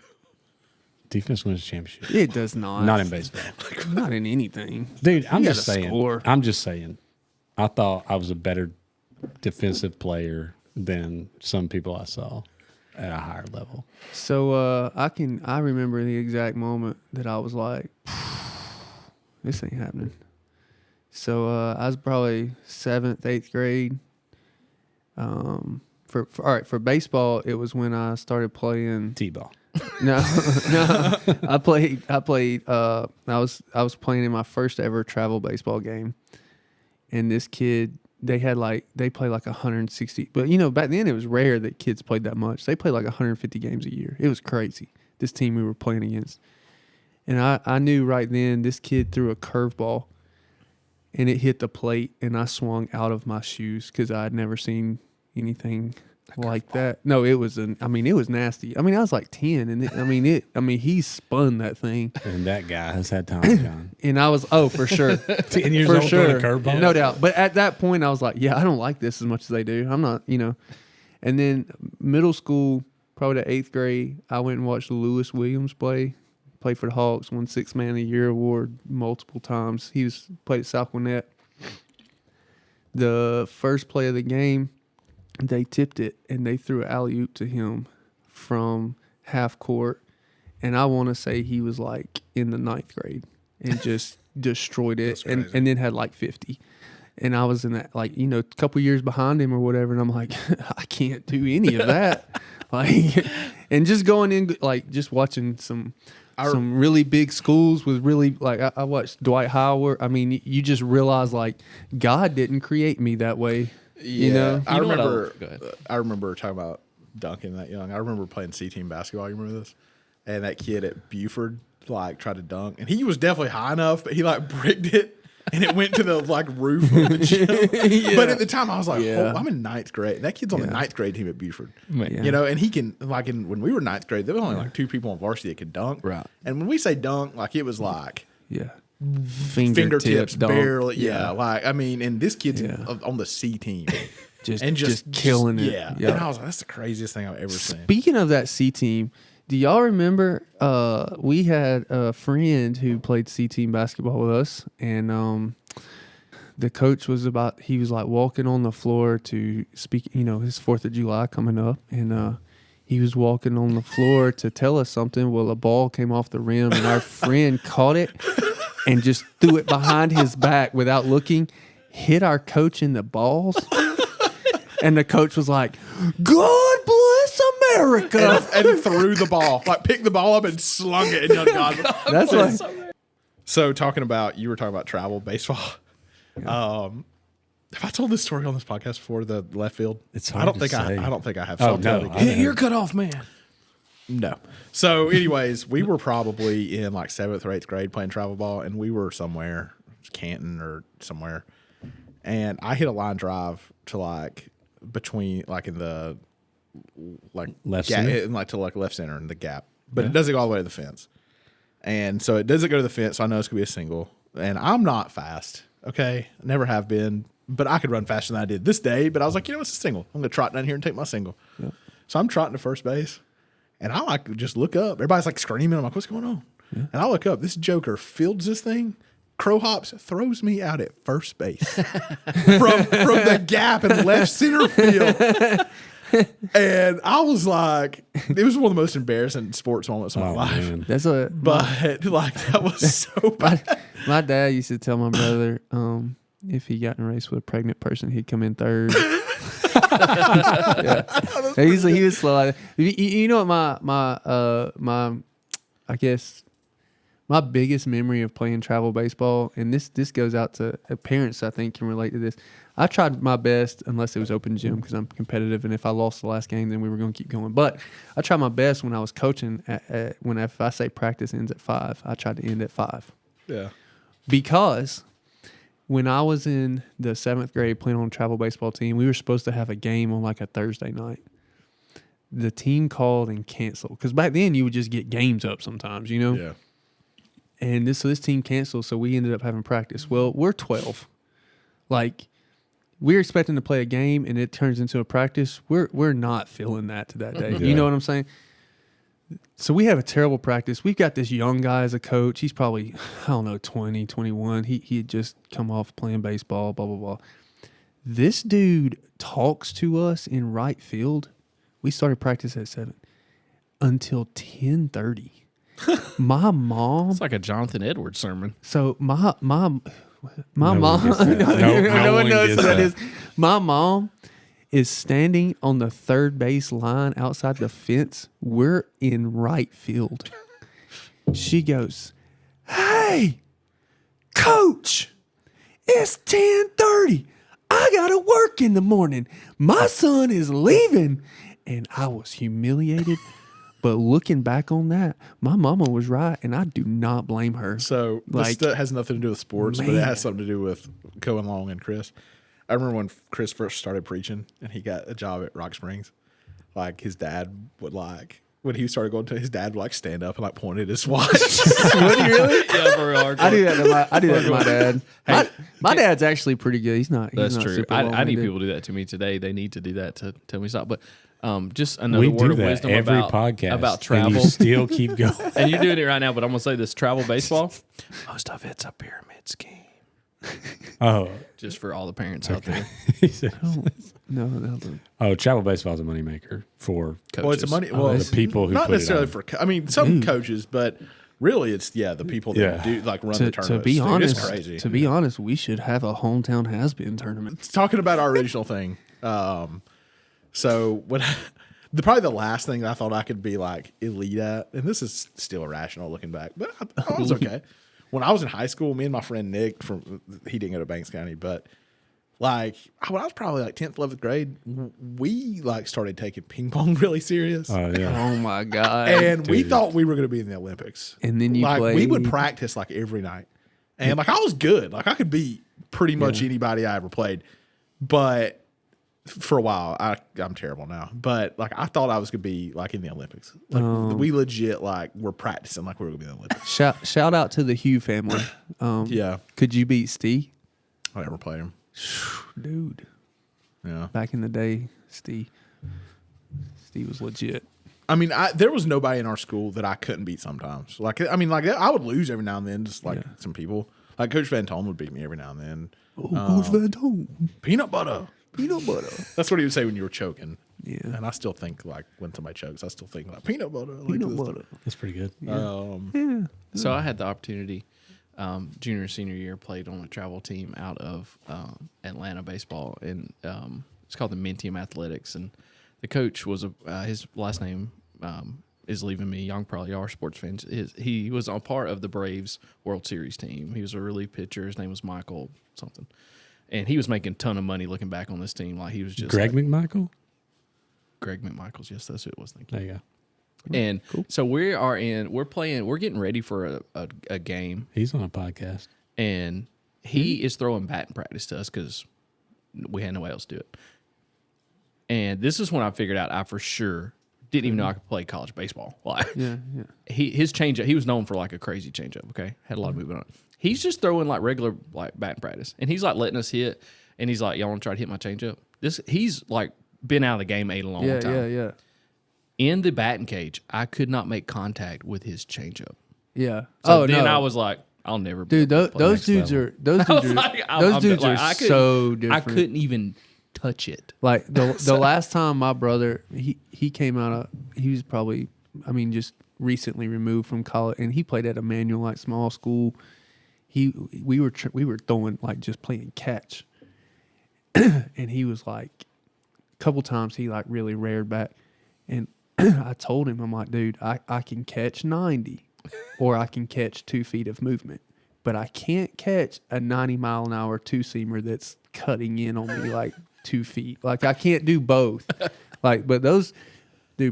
S4: defense wins a championship.
S2: It does not.
S4: Not in baseball,
S2: Not in anything.
S4: dude. I'm
S2: You
S4: just
S2: gotta
S4: saying.
S2: score.
S4: I'm just saying. I thought I was a better defensive player than some people I saw at a higher level.
S2: So I remember the exact moment that I was like, this ain't happening. So I was probably 7th, 8th grade. For baseball, it was when I started playing.
S4: T-ball.
S2: No. I was playing in my first ever travel baseball game, and this kid, they play like 160. But back then it was rare that kids played that much. They played like 150 games a year. It was crazy. This team we were playing against, and I knew right then this kid threw a curveball, and it hit the plate, and I swung out of my shoes because I had never seen anything like that. No, it was nasty. I mean, I was like 10, and he spun that thing.
S4: And that guy has had Tommy John.
S2: And I was, for sure.
S4: 10 years
S2: For
S4: old throwing
S2: sure.
S4: a curveball?
S2: No doubt. But at that point, I was like, yeah, I don't like this as much as they do. I'm not, And then middle school, probably the 8th grade, I went and watched Lewis Williams play for the Hawks, won 6th Man of the Year award multiple times. He played at South Gwinnett. The first play of the game, they tipped it, and they threw an alley-oop to him from half court. And I want to say he was like in the 9th grade and just destroyed it and then had like 50. And I was in that, like, a couple years behind him or whatever. And I'm like, I can't do any of that. And just going in, like, just watching some really big schools with really, like, I watched Dwight Howard. I mean, you just realize, like, God didn't create me that way.
S1: Yeah, I
S3: You know what
S1: remember.
S3: go ahead.
S1: I remember talking about dunking that young. I remember playing C-team basketball. You remember this? And that kid at Buford like tried to dunk, and he was definitely high enough, but he like bricked it, and it went to the like roof of the gym. But at the time, I was like,
S2: Yeah.
S1: "Oh, I'm in 9th grade." And that kid's on the 9th grade team at Buford.
S2: Yeah.
S1: And he can like when we were 9th grade, there were only like 2 people on varsity that could dunk.
S3: Right.
S1: And when we say dunk, like it was like.
S2: Yeah.
S1: Fingertips
S2: dunk.
S1: barely, and this kid's on the C team,
S2: just killing it.
S1: Yeah,
S2: Yeah.
S1: and I was like, that's the craziest thing I've ever seen.
S2: Speaking of that C team, do y'all remember we had a friend who played C team basketball with us, and the coach was he was like walking on the floor to speak, his 4th of July coming up, and he was walking on the floor to tell us something. Well, a ball came off the rim, and our friend caught it and just threw it behind his back without looking, hit our coach in the balls. And the coach was like, God bless America.
S1: and threw the ball, like picked the ball up and slung it. And
S2: That's like,
S1: so you were talking about travel baseball. Yeah. Have I told this story on this podcast before? The left field.
S4: It's hard
S1: I don't
S4: to
S1: think
S4: say.
S1: I don't think I have.
S4: Oh, no.
S3: You're cut off, man.
S1: No. So, anyways, we were probably in like 7th or 8th grade playing travel ball, and we were somewhere, Canton or somewhere, and I hit a line drive to like between like in the like
S4: Left
S1: gap,
S4: center?
S1: like to like left center in the gap, but it doesn't go all the way to the fence, and so it doesn't go to the fence. So I know it's gonna be a single, and I'm not fast. Okay, never have been, but I could run faster than I did this day. But I was like, you know, it's a single. I'm gonna trot down here and take my single. Yep. So I'm trotting to first base. And I like just look up. Everybody's like screaming. I'm like, what's going on? Yeah. And I look up. This joker fields this thing, crow hops, throws me out at first base from the gap in left center field. And I was like, it was one of the most embarrassing sports moments of my life.
S4: Man.
S1: But like that was so bad.
S2: My dad used to tell my brother, if he got in a race with a pregnant person, he'd come in third. Yeah. He was slow. You know what my I guess my biggest memory of playing travel baseball, and this goes out to parents I think can relate to this. I tried my best, unless it was open gym because I'm competitive, and if I lost the last game, then we were going to keep going. But I tried my best when I was coaching. If I say practice ends at 5, I tried to end at 5.
S1: Yeah.
S2: Because when I was in the 7th grade playing on a travel baseball team, we were supposed to have a game on like a Thursday night. The team called and canceled. Because back then you would just get games up sometimes, you know?
S1: Yeah.
S2: And this team canceled, so we ended up having practice. Well, we're 12. Like, we're expecting to play a game and it turns into a practice. We're not feeling that to that day.
S4: Yeah.
S2: You know what I'm saying? So we have a terrible practice. We've got this young guy as a coach. He's probably, 20, 21. He had just come off playing baseball, blah, blah, blah. This dude talks to us in right field. We started practice at 7 until 10:30. My mom.
S3: It's like a Jonathan Edwards sermon.
S2: So my mom.
S4: No one gets that.
S2: No one knows
S4: gets
S2: what that
S4: that.
S2: is. My mom is standing on the third base line outside the fence. We're in right field. She goes, "Hey, coach, it's 10:30. I gotta work in the morning. My son is leaving." And I was humiliated. But looking back on that, my mama was right, and I do not blame her.
S1: So this has nothing to do with sports, but it has something to do with Cohen Long and Chris. I remember when Chris first started preaching and he got a job at Rock Springs, like his dad would when he started going to his dad would stand up and point at his watch.
S2: Would he really?
S3: Yeah, very hard.
S2: I do that to my dad. My dad's actually pretty good. He's not.
S3: That's
S2: not
S3: true.
S2: super
S3: I need
S2: long-winded.
S3: people to do that to me today. They need to do that to tell me stop. But just another
S4: We
S3: word
S4: do
S3: of
S4: that
S3: wisdom
S4: every
S3: about
S4: podcast
S3: about
S4: and
S3: travel.
S4: you still keep going.
S3: And you're doing it right now, but I'm gonna say this: travel baseball. Most of it's a pyramid scheme.
S4: Oh,
S3: Just for all the parents out there.
S4: he said,
S2: No.
S4: oh, travel baseball is a moneymaker for
S3: Coaches.
S1: Well, it's a money.
S2: Oh,
S1: Well,
S4: the people who
S1: not
S4: put it
S1: necessarily
S4: on.
S1: for. Some coaches, but really, it's the people that
S4: Yeah.
S1: do run the
S2: To
S1: tournaments.
S2: be
S1: Dude,
S2: honest,
S1: it's crazy.
S2: to be honest, we should have a hometown has-been tournament.
S1: Talking about our original thing. So when probably the last thing I thought I could be elite at, and this is still irrational looking back, but I was okay. When I was in high school, me and my friend Nick he didn't go to Banks County, but when I was probably 10th, 11th grade, we started taking ping pong really serious.
S4: Oh, yeah.
S2: Oh my god!
S1: And we
S4: Dude.
S1: thought we were going to be in the Olympics.
S2: And then you
S1: we would
S2: played-
S1: practice every night. And I was good. I could beat pretty much anybody I ever played. But for a while, I'm terrible now. But I thought I was going to be in the Olympics. We legit we're practicing we were going to be in the Olympics.
S2: Shout out to the Hugh family.
S1: Yeah.
S2: Could you beat Steve?
S1: I never played him.
S2: Dude,
S1: Yeah.
S2: back in the day, Steve was legit.
S1: I mean, there was nobody in our school that I couldn't beat sometimes. I would lose every now and then, just some people. Coach Van Tone would beat me every now and then.
S2: Coach Van Tone.
S1: Peanut butter.
S2: Peanut butter.
S1: That's what he would say when you were choking.
S2: Yeah.
S1: And I still think when somebody chokes, I still think peanut butter.
S2: Peanut butter.
S4: That's pretty good.
S2: Yeah.
S3: So I had the opportunity junior and senior year, played on a travel team out of Atlanta baseball, and it's called the Mentium Athletics. And the coach was his last name is leaving me. Young, probably are sports fans. He was a part of the Braves World Series team. He was a relief pitcher. His name was Michael something, and he was making a ton of money looking back on this team. Like he was just
S4: Greg McMichael.
S3: Greg McMichaels. Yes, that's who it was. Thank you.
S4: There you go.
S3: And so we're getting ready for a game,
S4: He's on a podcast.
S3: and he is throwing batting practice to us because we had nobody else do it. And this is when I figured out I for sure didn't even know I could play college baseball. Like
S2: Yeah.
S3: his changeup, he was known for like a crazy changeup. Okay, had a lot of movement on it. He's just throwing like regular like batting practice, and he's like letting us hit. And he's like, "Y'all want to try to hit my changeup?" He's like been out of the game a long time.
S2: Yeah.
S3: In the batting cage, I could not make contact with his changeup.
S2: Yeah.
S3: So then I was like, I'll never be
S2: dude,
S3: able to play
S2: those
S3: next
S2: dudes
S3: level.
S2: are those dudes are
S3: Like,
S2: those dudes
S3: like,
S2: are
S3: I couldn't-
S2: so
S3: I
S2: different.
S3: couldn't even touch it.
S2: Like the last time my brother he came out of he was probably just recently removed from college, and he played at Emmanuel like small school. We were throwing like just playing catch, and he was like a couple times he like really reared back, and I told him, I'm like, dude, I can catch 90 or I can catch 2 feet of movement, but I can't catch a 90-mile-an-hour two-seamer that's cutting in on me like 2 feet. Like I can't do both. Like, but those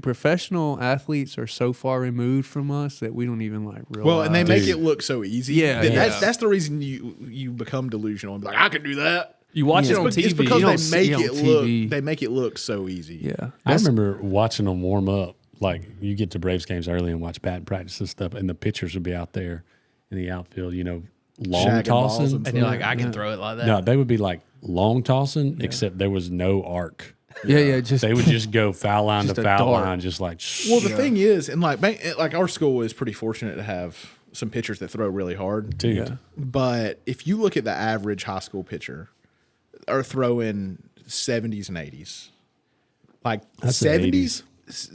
S2: professional athletes are so far removed from us that we don't even like realize.
S1: Well, and they make it look so easy.
S2: Yeah,
S1: That's the reason you become delusional and be like, I can do that.
S3: You watch it
S2: Yeah.
S3: on
S1: It's
S3: TV.
S1: because
S2: You don't
S1: they
S2: see
S1: make
S2: it on
S1: it
S2: TV.
S1: look. They make it look so easy.
S2: Yeah.
S4: I remember watching them warm up. Like you get to Braves games early and watch batting practice and stuff, and the pitchers would be out there in the outfield, long
S1: Shagging balls
S4: tossing.
S3: and you're like, I can throw it like that.
S4: No, they would be like long tossing, except there was no arc.
S2: Yeah. Just
S4: They would just go foul line to
S2: Just a
S4: foul
S2: dart.
S4: line, just like.
S1: Well, the thing is, and like our school is pretty fortunate to have some pitchers that throw really hard.
S4: Dude,
S2: Yeah.
S1: But if you look at the average high school pitcher, are throwing 70s and 80s, like
S4: That's the
S1: 70s,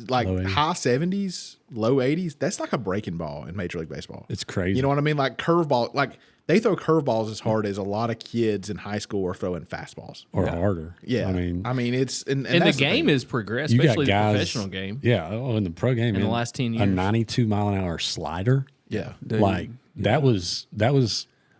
S1: like
S4: Low 80s.
S1: high 70s, low 80s. That's like a breaking ball in Major League Baseball.
S4: it's crazy.
S1: You know what I mean? Like curveball, like they throw curveballs as hard as a lot of kids in high school are throwing fastballs.
S4: or harder.
S1: Yeah,
S4: I mean,
S1: it's and
S3: and the
S1: that's
S3: game
S1: thing.
S3: is progressed,
S4: you got
S3: especially the
S4: guys.
S3: professional game.
S4: Yeah. Oh, in the pro game,
S3: In the
S4: man,
S3: last 10
S4: a
S3: years.
S4: 92-mile-an-hour slider.
S1: Yeah.
S2: Dude.
S4: Like that was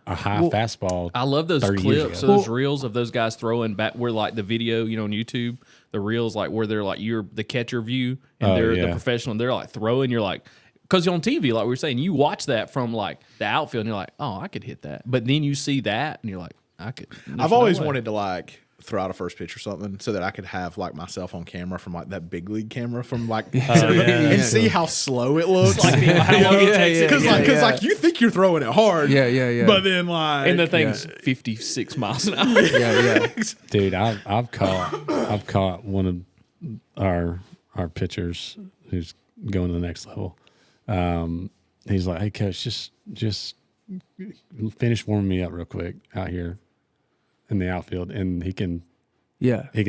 S4: a high fastball.
S3: I love those
S4: 30 years
S3: clips,
S4: ago.
S3: those reels of those guys throwing back where like the video, on YouTube, the reels like where they're like you're the catcher view and they're the
S4: yeah.
S3: professional and they're like throwing, you're like, because on TV, like we were saying, you watch that from like the outfield and you're like, oh, I could hit that. But then you see that and you're like, I could.
S1: I've always wanted to like throw out a first pitch or something so that I could have like myself on camera from like that big league camera from like and see how slow it looks.
S3: Like how long it takes it.
S1: Because like you think you're throwing it hard.
S2: Yeah.
S1: But then like
S3: And the thing's 56 miles an hour.
S2: yeah.
S4: Dude, I've caught one of our pitchers who's going to the next level. He's like, "Hey, coach, just finish warming me up real quick out here in the outfield," and he can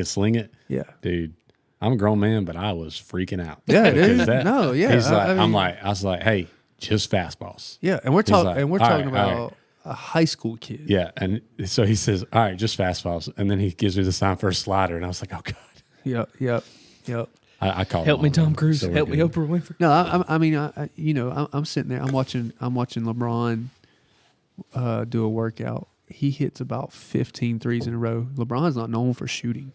S4: sling it.
S2: Yeah.
S4: Dude, I'm a grown man, but I was freaking out.
S2: Yeah,
S4: Because
S2: dude. No, yeah,
S4: He's like,
S2: I mean-
S4: I was like, hey, just fastballs.
S2: Yeah, and we're
S4: He's like,
S2: talking
S4: all right, all
S2: about
S4: right.
S2: a high school kid.
S4: Yeah, and so he says, all right, just fastballs, and then he gives me the sign for a slider, and I was like, oh god.
S2: Yep.
S4: I called
S3: Help
S4: him
S3: me,
S4: on
S3: Tom
S4: that,
S3: Cruise.
S4: so we're
S3: Help me,
S4: good.
S3: Oprah Winfrey.
S2: No, I'm sitting there. I'm watching LeBron do a workout. He hits about 15 threes in a row. LeBron's not known for shooting.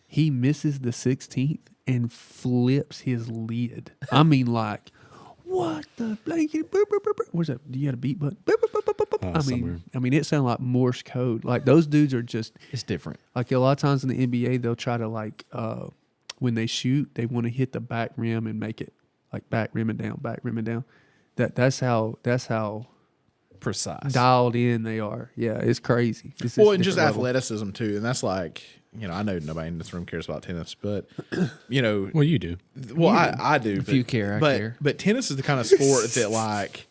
S2: He misses the 16th and flips his lid. I mean, like, what the blanket? Where's that? Do you got a beat button?
S4: Somewhere.
S2: I mean, it sounded like Morse code. Like those dudes are just
S3: It's different.
S2: like a lot of times in the NBA, they'll try to like when they shoot, they want to hit the back rim and make it like back rim and down. That's how
S3: Precise.
S2: dialed in they are. Yeah, it's crazy. It's
S1: Well, and just
S2: different level.
S1: athleticism too, and that's like I know nobody in this room cares about tennis, but
S4: Well, you do.
S1: well, I do.
S3: If you care, I
S1: but,
S3: care.
S1: But tennis is the kind of sport that like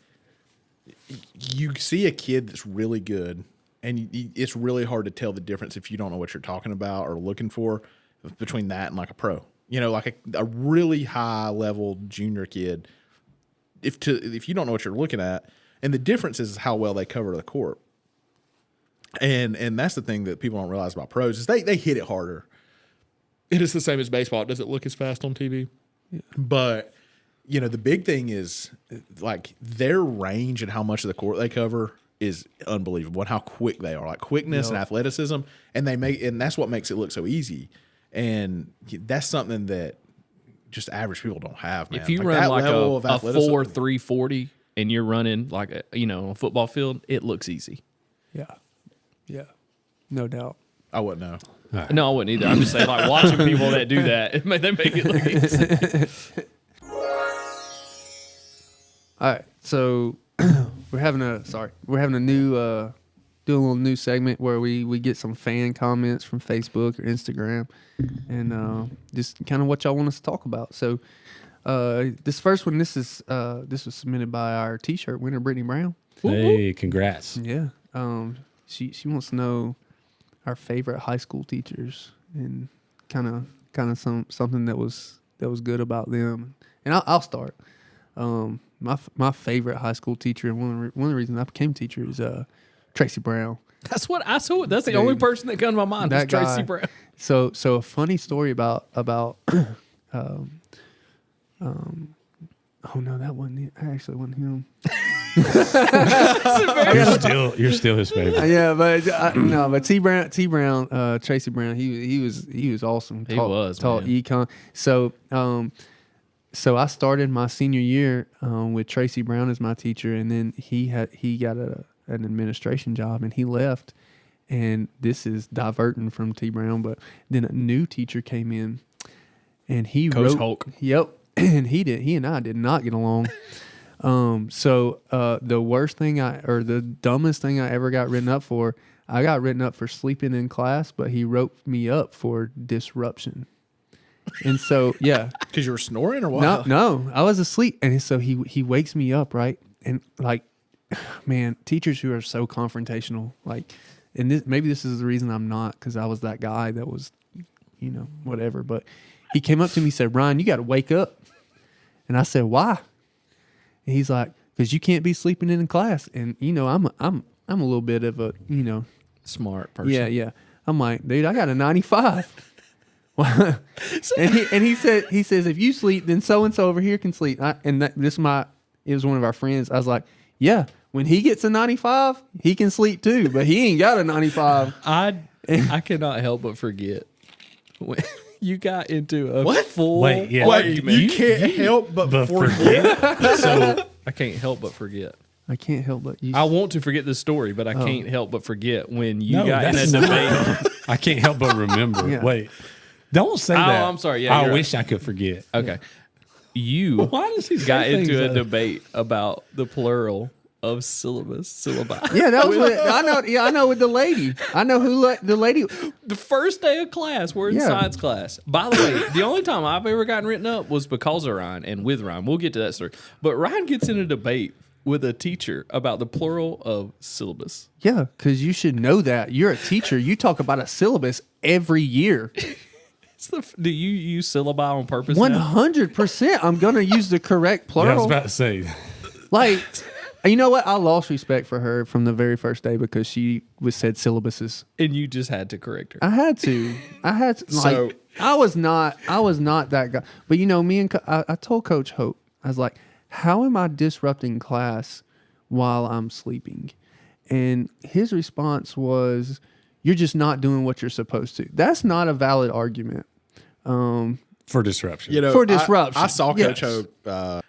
S1: you see a kid that's really good, and it's really hard to tell the difference if you don't know what you're talking about or looking for between that and like a pro. Like a really high level junior kid. If you don't know what you're looking at, And the difference is how well they cover the court. And that's the thing that people don't realize about pros is they hit it harder. It is the same as baseball. It doesn't look as fast on TV. Yeah. But, the big thing is like their range and how much of the court they cover is unbelievable and how quick they are, like quickness and athleticism. And that's what makes it look so easy. And that's something that just average people don't have, man.
S3: If you run like a 4.340 and you're running like on a football field, it looks easy.
S2: Yeah, no doubt.
S1: I wouldn't know.
S3: Right. No, I wouldn't either. I'm just saying, like watching people that do that, they make it look easy.
S2: All right, so we're having a new do a little new segment where we get some fan comments from Facebook or Instagram, and just kind of what y'all want us to talk about. So this first one, this was submitted by our T-shirt winner, Brittany Brown.
S4: Hey, congrats!
S2: Yeah, she wants to know our favorite high school teachers and kind of something that was good about them. And I'll start. My favorite high school teacher, and one of the reasons I became a teacher is Tracy Brown.
S3: That's what I saw. That's the only person that comes to my mind. Is Tracy Brown.
S2: So a funny story about oh no, that wasn't it. I actually wasn't him.
S4: You're still his favorite.
S2: Yeah, but T Brown, Tracy Brown, he was awesome.
S3: He was
S2: taught econ. So I started my senior year with Tracy Brown as my teacher, and then he got an administration job, and he left. And this is diverting from T Brown, but then a new teacher came in, and
S3: Coach Hulk.
S2: Yep, and he and I did not get along. So the worst thing the dumbest thing I ever got written up for, I got written up for sleeping in class, but he wrote me up for disruption. And so, yeah.
S1: Because you were snoring or what?
S2: No, I was asleep. And so he wakes me up, right? And like, man, teachers who are so confrontational, like, and maybe this is the reason I'm not, because I was that guy that was, whatever. But he came up to me and said, Ryan, you got to wake up. And I said, why? And he's like, because you can't be sleeping in class. And, I'm a little bit of a,
S3: smart person.
S2: Yeah. I'm like, dude, I got a 95. and he says, if you sleep, then so-and-so over here can sleep. It was one of our friends. I was like, yeah, when he gets a 95, he can sleep too, but he ain't got a 95.
S3: I cannot help but forget when you got into a full
S1: argument. You can't help but forget.
S3: So I can't help but forget.
S2: I can't help but
S3: I want to forget the story, but I can't help but forget when you got in a debate.
S4: I can't help but remember. Yeah. Wait. Don't say that.
S3: Oh, I'm sorry. Yeah,
S4: I wish I could forget.
S3: Okay. You got into a debate about the plural of syllabi.
S2: Yeah, that was I know. Yeah, I know with the lady. I know who the lady.
S3: The first day of class, we're in science class. By the way, the only time I've ever gotten written up was because of Ryan and with Ryan. We'll get to that story. But Ryan gets in a debate with a teacher about the plural of syllabus.
S2: Yeah, because you should know that. You're a teacher. You talk about a syllabus every year.
S3: Do you use syllabi on purpose?
S2: 100%. I'm going to use the correct plural.
S4: Yeah, I was about to say.
S2: Like, you know what? I lost respect for her from the very first day because she said syllabuses.
S3: And you just had to correct her.
S2: I had to. Like, I was not that guy. But I told Coach Hope, I was like, how am I disrupting class while I'm sleeping? And his response was, you're just not doing what you're supposed to. That's not a valid argument.
S4: For disruption.
S2: For disruption.
S1: I saw Coach Hope.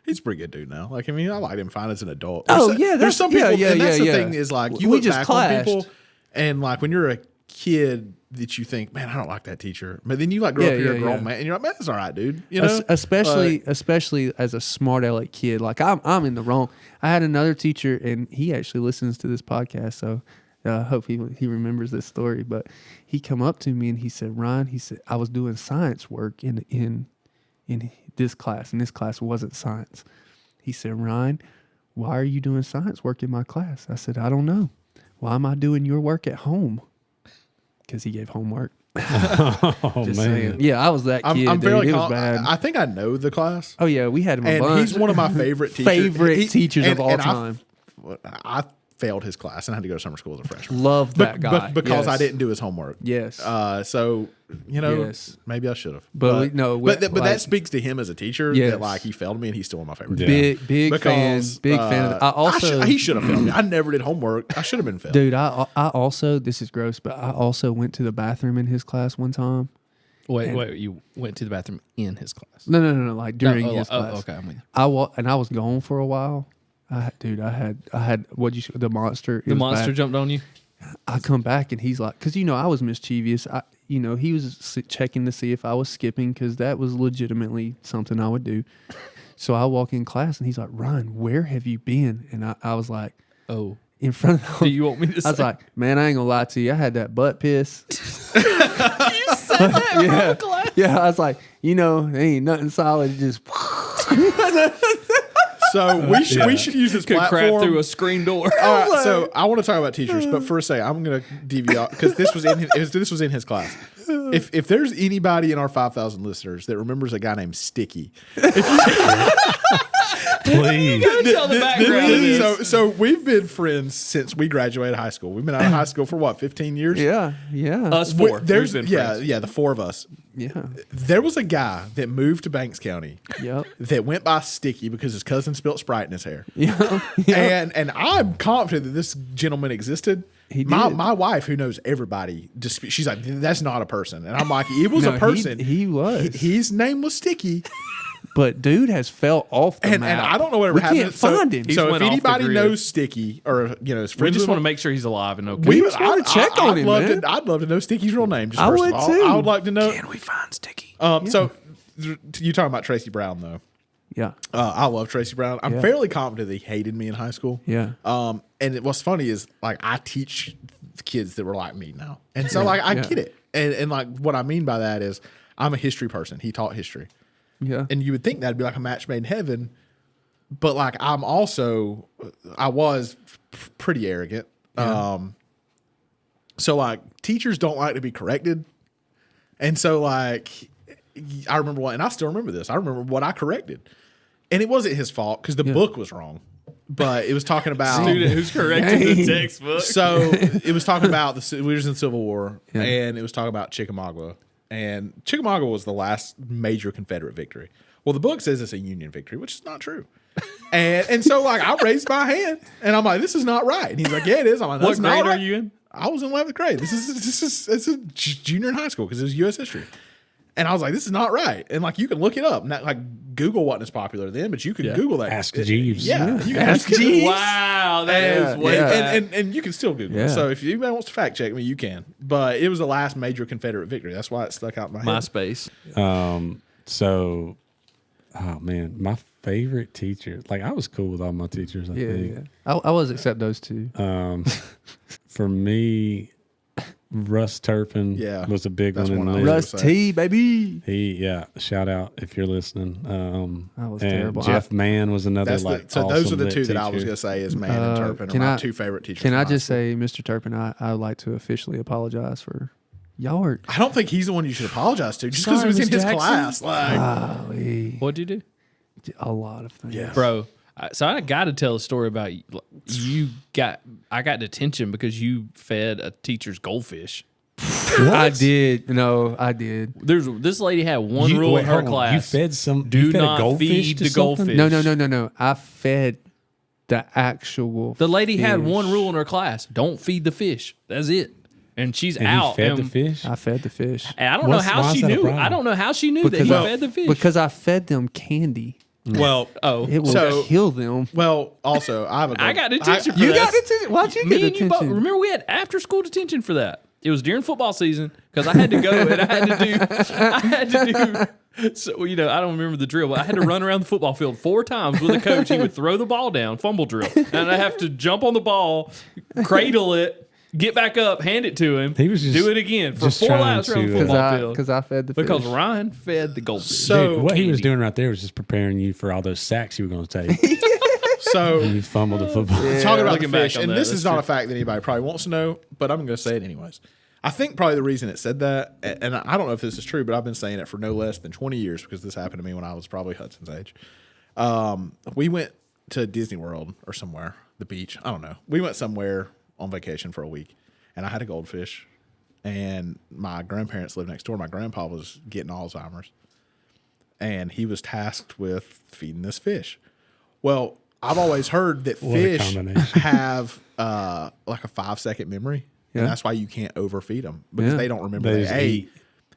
S1: He's a pretty good dude now. Like, I mean, I liked him fine as an adult.
S2: There's
S1: some people, and that's the thing is, like, you look back on people, and, like, when you're a kid that you think, man, I don't like that teacher. But then you, like, grow up, you're a grown man, and you're like, man, that's all right, dude.
S2: Especially as a smart aleck kid. Like, I'm in the wrong. I had another teacher, and he actually listens to this podcast, so I hope he remembers this story. But he come up to me and he said, Ryan, he said, I was doing science work in this class, and this class wasn't science. He said, Ryan, why are you doing science work in my class? I said, I don't know. Why am I doing your work at home? Because he gave homework.
S4: Oh, man.
S2: Saying. Yeah, I was that kid. It was bad.
S1: I think I know the class.
S2: Oh, yeah, we had him a
S1: and
S2: bunch.
S1: He's one of my favorite teachers.
S2: Teachers of all time.
S1: I failed his class and I had to go to summer school as a freshman.
S2: Love that guy.
S1: Because I
S2: Yes.
S1: didn't do his homework.
S2: Yes.
S1: So
S2: Yes.
S1: maybe I should have.
S2: But
S1: but that speaks to him as a teacher.
S2: Yes.
S1: That like he failed me and he's still one of my favorite.
S4: Yeah.
S1: teachers.
S2: big fan. Big fan. Of I also
S1: he should have failed me. I never did homework. I should have been failed.
S2: dude. I also this is gross, but I also went to the bathroom in his class one time.
S3: Wait, you went to the bathroom in his class?
S2: No, like during his
S3: Oh,
S2: class.
S3: okay, I'm with you.
S2: I was gone for a while. I had the monster. It
S3: The
S2: was
S3: monster
S2: bad.
S3: jumped on you?
S2: I come back and he's like, because I was mischievous. He was checking to see if I was skipping because that was legitimately something I would do. So I walk in class and he's like, Ryan, where have you been? And I was like,
S3: Oh.
S2: in front of
S3: Do you want me to say?
S2: I was like, man, I ain't gonna lie to you. I had that butt piss.
S3: you said that
S2: Yeah.
S3: from class?
S2: Yeah, I was like, there ain't nothing solid. Just
S1: So we should use this
S3: Could crap
S1: platform
S3: through a screen door.
S1: All right, so I want to talk about teachers, but for a second, I'm going to deviate because this was in his class. If there's anybody in our 5,000 listeners that remembers a guy named Sticky,
S4: Please.
S3: Tell the background of this.
S1: so we've been friends since we graduated high school. We've been out of high school for what, 15 years?
S2: yeah.
S3: Us four.
S1: There's
S3: We've been friends.
S1: the four of us.
S2: Yeah.
S1: There was a guy that moved to Banks County
S2: Yep.
S1: that went by Sticky because his cousin spilled Sprite in his hair.
S2: Yeah.
S1: And I'm confident that this gentleman existed.
S2: He
S1: my
S2: did.
S1: my wife, who knows everybody, she's like, that's not a person. And I'm like, it was a person.
S2: He was.
S1: His name was Sticky.
S2: But dude has fell off the
S1: And
S2: map.
S1: I don't know whatever
S2: we
S1: happened.
S2: can't find him.
S3: He's
S1: So if
S3: went off the
S1: anybody
S3: grid.
S1: knows Sticky or his
S3: We
S1: friends,
S3: just
S1: with
S3: want to
S1: him,
S3: make sure he's alive and okay.
S1: we
S2: just wanna check on him, man.
S1: I'd love to know Sticky's real name. Just
S2: I
S1: first
S2: would
S1: of all.
S2: too.
S1: I would like to know.
S3: Can we find Sticky?
S1: So you talking about Tracy Brown though?
S2: Yeah.
S1: I love Tracy Brown. I'm
S2: Yeah.
S1: fairly confident that he hated me in high school.
S2: Yeah.
S1: And what's funny is like I teach kids that were like me now, and so like I get it. And like what I mean by that is I'm a history person. He taught history,
S2: Yeah.
S1: and you would think that'd be like a match made in heaven, but like I was pretty arrogant. So like teachers don't like to be corrected, and so like I remember what, and I still remember this. I remember what I corrected, and it wasn't his fault because the book was wrong. But it was talking about
S3: Student who's correcting the textbook.
S1: So it was talking about we was in Civil War,
S2: Yeah.
S1: and it was talking about Chickamauga, and Chickamauga was the last major Confederate victory. Well, the book says it's a Union victory, which is not true. And so like I raised my hand, and I'm like, this is not right. And he's like, yeah, it is. I'm like,
S3: What
S1: that's not
S3: grade are
S1: right.
S3: you in?
S1: I was in 11th grade. It's a junior in high school because it was U.S. history. And I was like, this is not right. And like, you can look it up. Not like Google wasn't as popular then, but you can Google that.
S4: Ask Jeeves.
S1: Yeah. You can
S2: Ask
S1: ask Jeeves.
S3: Wow, that is
S2: Yeah,
S3: way
S2: yeah.
S3: back.
S1: And you can still Google
S2: Yeah.
S1: it. So if anybody wants to fact check me, you can. But it was the last major Confederate victory. That's why it stuck out in my head.
S3: MySpace.
S4: So, oh man, my favorite teacher. Like I was cool with all my teachers. I
S2: Yeah.
S4: think.
S2: Yeah. I was except those two.
S4: For me, Russ Turpin
S1: Yeah,
S4: was a big
S1: that's
S4: one.
S1: one
S4: in
S1: I
S4: lit.
S1: was
S2: Russ T, baby.
S4: Shout out if you're listening.
S2: That was
S4: and
S2: terrible.
S4: Jeff Mann was another
S1: That's
S4: like.
S1: so those
S4: awesome
S1: are the
S4: lit
S1: two that I was
S4: teacher.
S1: going to say is Man and Turpin are
S2: can
S1: my
S2: I-
S1: two favorite teachers.
S2: Can
S1: in
S2: I
S1: high
S2: just
S1: school.
S2: say, Mr. Turpin, I would like to officially apologize for y'all were
S1: I don't think he's the one you should apologize to just because it
S2: Sorry,
S1: was in
S2: Miss
S1: his
S2: Jackson.
S1: class. Like,
S2: golly,
S3: What'd you do?
S2: a lot of things.
S1: Yeah.
S3: Bro, so I got to tell a story about I got detention because you fed a teacher's goldfish.
S2: I did. No, I did.
S3: This lady had one rule in her
S4: hold on.
S3: class.
S4: You fed some.
S3: Do
S4: you fed
S3: not
S4: a goldfish
S3: feed
S4: to
S3: the
S4: something?
S3: goldfish.
S2: No. I fed the actual.
S3: The lady had
S2: fish.
S3: one rule in her class: don't feed the fish. That's it. And she's
S4: And
S3: out.
S4: he fed
S3: and,
S4: the fish.
S2: I fed the fish
S3: and I don't know
S4: Why
S3: how
S4: is
S3: she
S4: that a
S3: knew.
S4: problem?
S3: I don't know how she knew that he
S2: Because
S3: fed the fish.
S2: because I fed them candy.
S1: well,
S3: oh,
S2: It will
S1: So-
S2: kill them.
S1: well, also, I have a
S3: I got
S1: gold-
S3: detention for
S2: You
S3: that.
S2: got detention. Why'd you
S3: Me
S2: get
S3: and you both,
S2: detention?
S3: remember we had after school detention for that. It was during football season because I had to go and I had to do. So I don't remember the drill, but I had to run around the football field 4 times with a coach. He would throw the ball down, fumble drill, and I have to jump on the ball, cradle it, get back up, hand it to him.
S4: He was just-
S3: do it again for
S4: just
S3: 4
S4: trying
S3: laps around the
S4: to,
S3: football field
S2: Because I fed the
S3: because
S2: fish.
S3: Ryan fed the goldfish.
S1: So-
S4: Dude, what he was
S3: candy.
S4: doing right there was just preparing you for all those sacks you were going to take.
S1: So
S4: You fumbled the football.
S1: talking about the
S3: Looking back
S1: fish,
S3: on
S1: and
S3: that,
S1: this
S3: that's
S1: is not
S3: true.
S1: a fact that anybody probably wants to know, but I'm going to say it anyways. I think probably the reason it said that, and I don't know if this is true, but I've been saying it for no less than 20 years because this happened to me when I was probably Hudson's age. We went to Disney World or somewhere, the beach. I don't know. We went somewhere on vacation for a week, and I had a goldfish. And my grandparents lived next door. My grandpa was getting Alzheimer's, and he was tasked with feeding this fish. Well, I've always heard that fish have like a 5-second memory, and that's why you can't overfeed them because they don't remember they ate.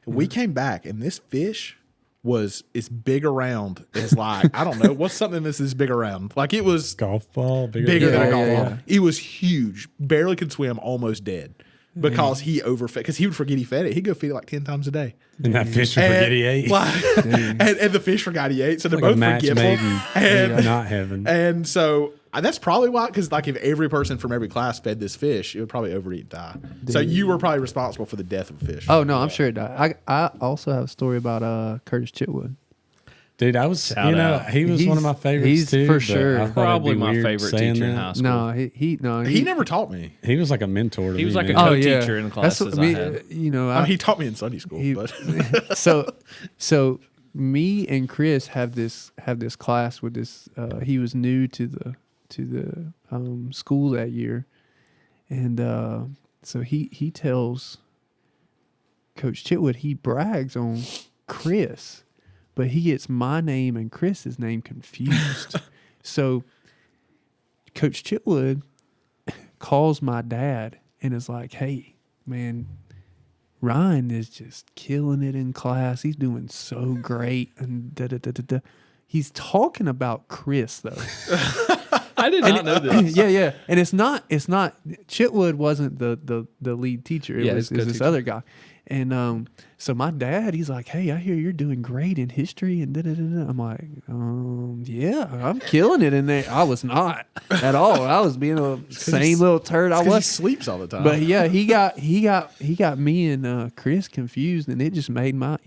S1: We came back, and this fish was as big around as like I don't know what's something that's this big around. Like it was
S4: golf ball,
S1: bigger than a golf ball. It was huge, barely could swim, almost dead. Because he overfed, because he would forget he fed it. He'd go feed it like 10 times a day.
S4: And that fish would forget he ate.
S1: And the fish forgot he ate. So they're both forgetful.
S4: And not heaven.
S1: And so that's probably why, because like if every person from every class fed this fish, it would probably overeat and die. Dude. So you were probably responsible for the death of a fish.
S2: Oh, no, I'm sure it died. I also have a story about Curtis Chitwood.
S4: Dude, he was one of my favorites too.
S2: For sure.
S3: Probably my favorite teacher in high school.
S2: No, he
S1: never taught me.
S4: He was like a mentor to me.
S3: He was like a co-teacher in the classes I had.
S2: You know,
S1: he taught me in Sunday school. But
S2: so me and Chris have this class with this. He was new to the school that year, and so he tells Coach Chitwood, he brags on Chris. But he gets my name and Chris's name confused. So Coach Chitwood calls my dad and is like, hey, man, Ryan is just killing it in class. He's doing so great. And da-da-da-da-da. He's talking about Chris, though.
S3: I did not know this.
S2: Yeah. And it's not Chitwood wasn't the lead teacher. It was this other guy. And so my dad, he's like, hey, I hear you're doing great in history and da-da-da-da. I'm like, yeah, I'm killing it in there. I was not at all. I was being a same little turd I was.
S1: He sleeps all the time.
S2: But yeah, he got me and Chris confused, and it just made my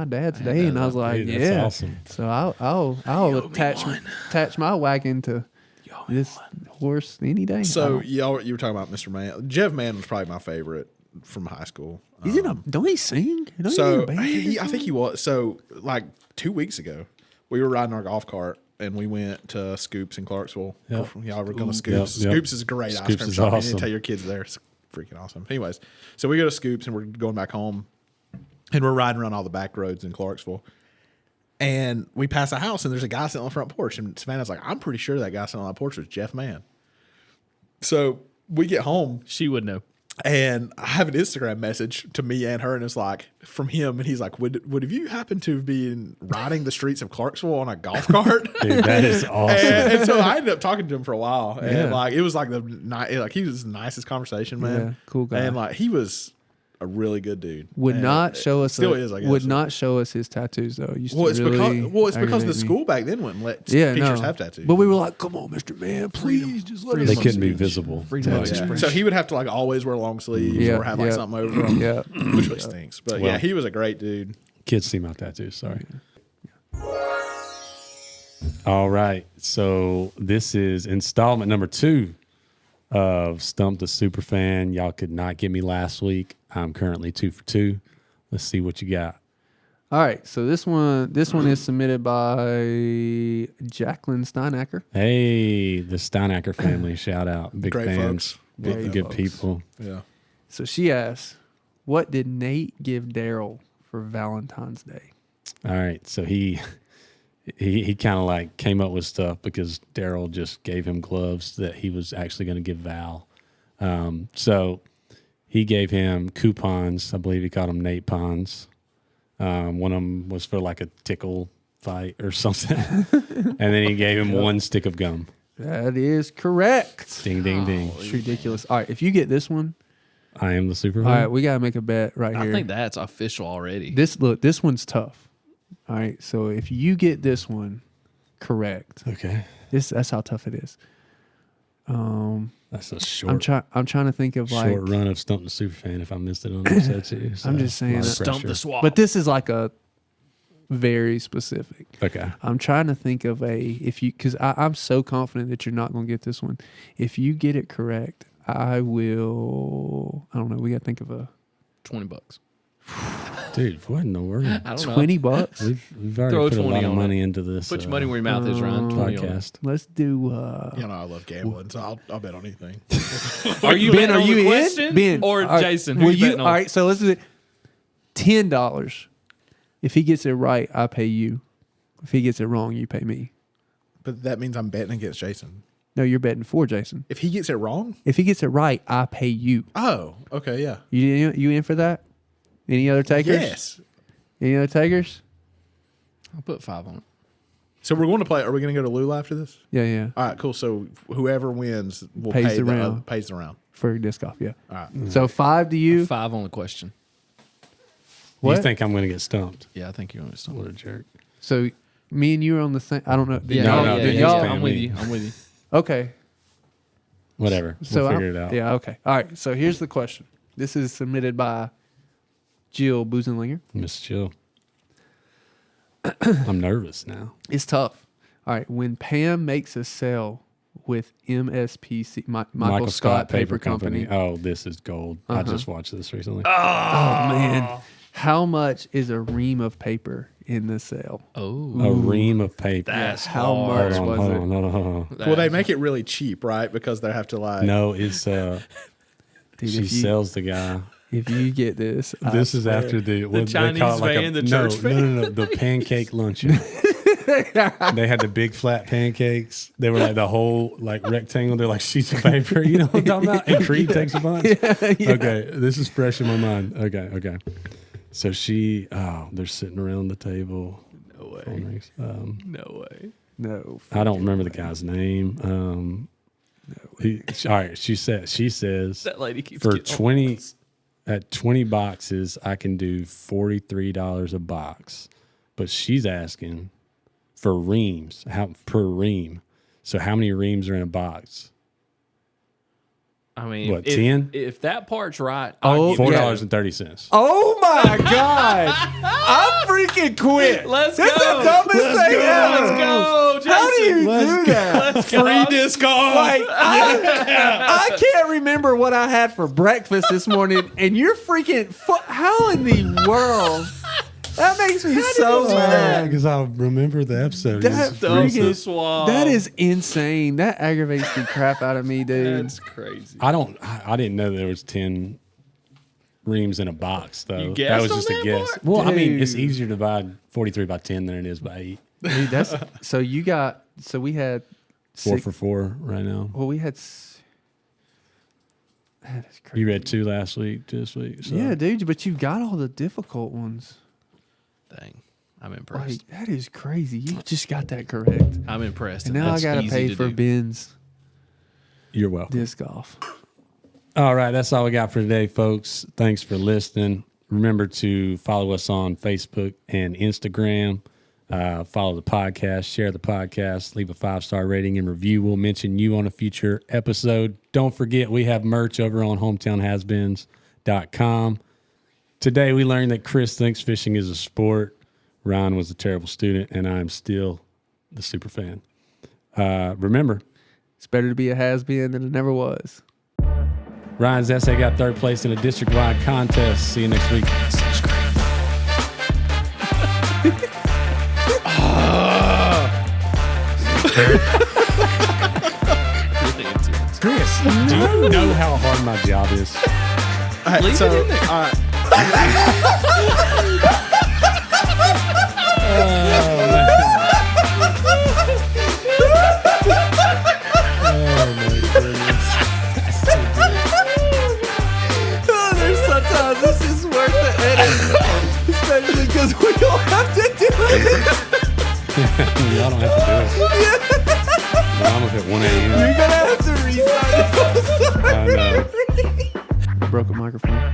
S2: dad's day. And I was like,
S4: dude,
S2: yeah.
S4: that's awesome.
S2: So I'll attach my wagon to this horse any day.
S1: So you were talking about Mr. Mann. Jeff Mann was probably my favorite from high school.
S2: Don't he sing?
S1: I think he was. So like 2 weeks ago, we were riding our golf cart and we went to Scoops in Clarksville. Yep. Y'all were going to Scoops.
S4: Yep.
S1: Scoops is a great ice cream shop. You need to tell your kids there. It's freaking awesome. Anyways, so we go to Scoops and we're going back home, and we're riding around all the back roads in Clarksville. And we pass a house and there's a guy sitting on the front porch. And Savannah's like, I'm pretty sure that guy sitting on that porch was Jeff Mann. So we get home.
S3: She would know.
S1: And I have an Instagram message to me and her, and it's like from him, and he's like, "Would have you happened to be riding the streets of Clarksville on a golf cart?"
S4: Dude, that is awesome.
S1: And so I ended up talking to him for a while, and like it was like he was the nicest conversation, man.
S2: Yeah, cool guy,
S1: and like he was a really good dude.
S2: Would not show us.
S1: Still is, I guess.
S2: Would not show us his tattoos though.
S1: It's because the school back then wouldn't let teachers have tattoos.
S2: But we were like, "Come on, Mr. Mann, please just let us."
S4: They couldn't be visible.
S1: So he would have to like always wear long sleeves or have like something over him. Yeah, which really stinks. But yeah, he was a great dude.
S4: Kids see my tattoos. Sorry. All right, so this is installment number 2 of Stump the Superfan. Y'all could not get me last week. I'm currently 2 for 2. Let's see what you got.
S2: All right, so this one is submitted by Jacqueline Steinacker.
S4: Hey, the Steinacker family, shout out. Big
S1: Great
S4: fans.
S1: Folks.
S4: Good
S1: folks.
S4: people.
S1: Yeah.
S2: So she asks, what did Nate give Daryl for Valentine's Day?
S4: All right, so he kind of like came up with stuff because Daryl just gave him gloves that he was actually going to give Val. So he gave him coupons. I believe he called them Nate Pons. One of them was for like a tickle fight or something. And then he gave him one stick of gum.
S2: That is correct.
S4: Ding, ding, ding.
S2: It's ridiculous. All right, if you get this one,
S4: I am the Superfan.
S2: All right, we got to make a bet right here.
S3: I think that's official already.
S2: This one's tough. All right, so if you get this one correct,
S4: okay,
S2: that's how tough it is.
S4: That's a short.
S2: I'm trying to think of
S4: short run of Stump the Superfan. If I missed it on episode 2, so
S2: I'm just saying
S3: Stump the Swap.
S2: But this is like a very specific.
S4: Okay,
S2: I'm trying to think of because I'm so confident that you're not going to get this one. If you get it correct, I will. I don't know. We got to think of a
S3: $20.
S4: Dude, what in the world?
S3: I don't know.
S2: $20.
S4: We've already
S3: Throw
S4: put a
S3: 20
S4: lot of
S3: on
S4: money into this.
S3: Put your money where your mouth is, Ryan. 20 on it.
S4: podcast.
S2: Let's do.
S1: You know I love gambling, so I'll bet on anything.
S3: Are you
S2: Ben,
S3: betting
S2: are
S3: on
S2: you
S3: the
S2: in?
S3: question?
S2: Ben,
S3: Or
S2: all right,
S3: Jason? Who
S2: will
S3: you betting on?
S2: All right, so let's do it. $10. If he gets it right, I pay you. If he gets it wrong, you pay me.
S1: But that means I'm betting against Jason.
S2: No, you're betting for Jason.
S1: If he gets it wrong?
S2: If he gets it right, I pay you.
S1: Oh, okay, yeah.
S2: You in for that? Any other takers?
S1: Yes.
S2: Any other takers?
S3: I'll put 5 on it.
S1: So we're going to play. Are we going to go to Lula after this?
S2: Yeah.
S1: All right, cool. So whoever wins will
S2: Pays
S1: pay
S2: the round.
S1: pays the round.
S2: For disc golf, yeah.
S1: All right.
S2: So 5 to you.
S3: 5 on the question.
S2: What?
S4: You think I'm going to get stumped?
S3: Yeah, I think you're going to
S4: What a jerk.
S2: So me and you are on the same. I don't know. Did
S3: Yeah,
S2: y'all-
S4: no,
S2: did
S4: he's
S2: y'all-
S4: paying
S3: I'm with
S4: me.
S3: you. I'm with you.
S2: Okay.
S4: Whatever.
S2: So
S4: We'll figure it out.
S2: Yeah. Okay. All right. So here's the question. This is submitted by Jill Busenlinger.
S4: Miss Chill. I'm nervous now.
S2: It's tough. All right. When Pam makes a sale with MSPC, Michael Scott Paper Company.
S4: Oh, this is gold. I just watched this recently.
S2: Oh man, how much is a ream of paper in the sale?
S3: Oh,
S4: A ream of paper.
S3: that's
S2: How
S3: hard.
S2: much
S4: hold on,
S2: was
S4: hold
S2: it?
S4: on, hold on, hold on.
S1: Well, they make it really cheap, right? Because they have to like.
S4: No, it's
S2: Dude,
S4: she sells the guy.
S2: If you get this,
S4: This is after the what they
S3: Chinese
S4: call it, like
S3: van, the
S4: no,
S3: church
S4: no, the pancake luncheon. They had the big flat pancakes. They were like the whole like rectangle. They're like sheets of paper. You know what I'm talking about? And Creed takes a bunch. Okay, this is fresh in my mind. Okay. So they're sitting around the table.
S3: No way.
S4: Phone rings.
S3: No way.
S2: no.
S4: I don't remember the guy's name. All right, she says
S3: That lady keeps
S4: for
S3: getting
S4: 20 at 20 boxes, I can do $43 a box. But she's asking for reams, how per ream. So how many reams are in a box?
S3: I mean,
S4: What,
S3: if,
S4: 10?
S3: If that part's right,
S2: Oh,
S3: I'll give you-
S4: $4.30.
S2: Oh my god! I freaking quit.
S3: Let's
S2: This is
S3: go.
S2: the dumbest thing ever.
S3: Let's go, Jason.
S2: How do you do that?
S3: Let's go.
S1: Free disc golf.
S2: Like I can't remember what I had for breakfast this morning, and you're freaking. How in the world? That makes me so mad.
S4: Because I remember the episode.
S2: That
S4: It's
S3: Dump
S2: freaking-
S3: the swab.
S2: That is insane. That aggravates the crap out of me, dude.
S3: That's crazy.
S4: I didn't know there was 10 reams in a box, though.
S3: You
S4: That
S3: guessed
S4: was
S3: on
S4: just a
S3: that
S4: guess.
S3: part?
S4: Well, I mean, it's
S2: Dude.
S4: easier to divide 43 by 10 than it is by 8.
S2: Dude, that's so you got. So we had
S4: 4
S2: six-
S4: for 4 right now.
S2: Well, we had. That is crazy.
S4: You read 2 last week, this week. So.
S2: Yeah, dude, but you got all the difficult ones.
S3: Dang. I'm impressed.
S2: Like that is crazy. You just got that correct.
S3: I'm impressed.
S2: And now I
S3: that's
S2: gotta
S3: easy
S2: pay
S3: to
S2: for
S3: do.
S2: Ben's
S4: You're welcome.
S2: disc golf.
S4: All right, that's all we got for today, folks. Thanks for listening. Remember to follow us on Facebook and Instagram. Follow the podcast, share the podcast, leave a 5-star rating and review. We'll mention you on a future episode. Don't forget, we have merch over on hometownhasbeens.com. Today, we learned that Chris thinks fishing is a sport. Ryan was a terrible student, and I'm still the super fan. Remember,
S2: It's better to be a has-been than it never was.
S4: Ryan's essay got 3rd place in a district-wide contest. See you next week. Chris, do you know how hard my job is?
S1: All right,
S3: Leave
S1: so,
S3: it in there.
S1: all right.
S2: Oh, there's sometimes this is worth the edit, especially because we don't have to do it.
S4: Y'all don't have to do it. But I'm up at 1 a.m.
S2: You're gonna have to restart.
S4: I know.
S2: Broke a microphone.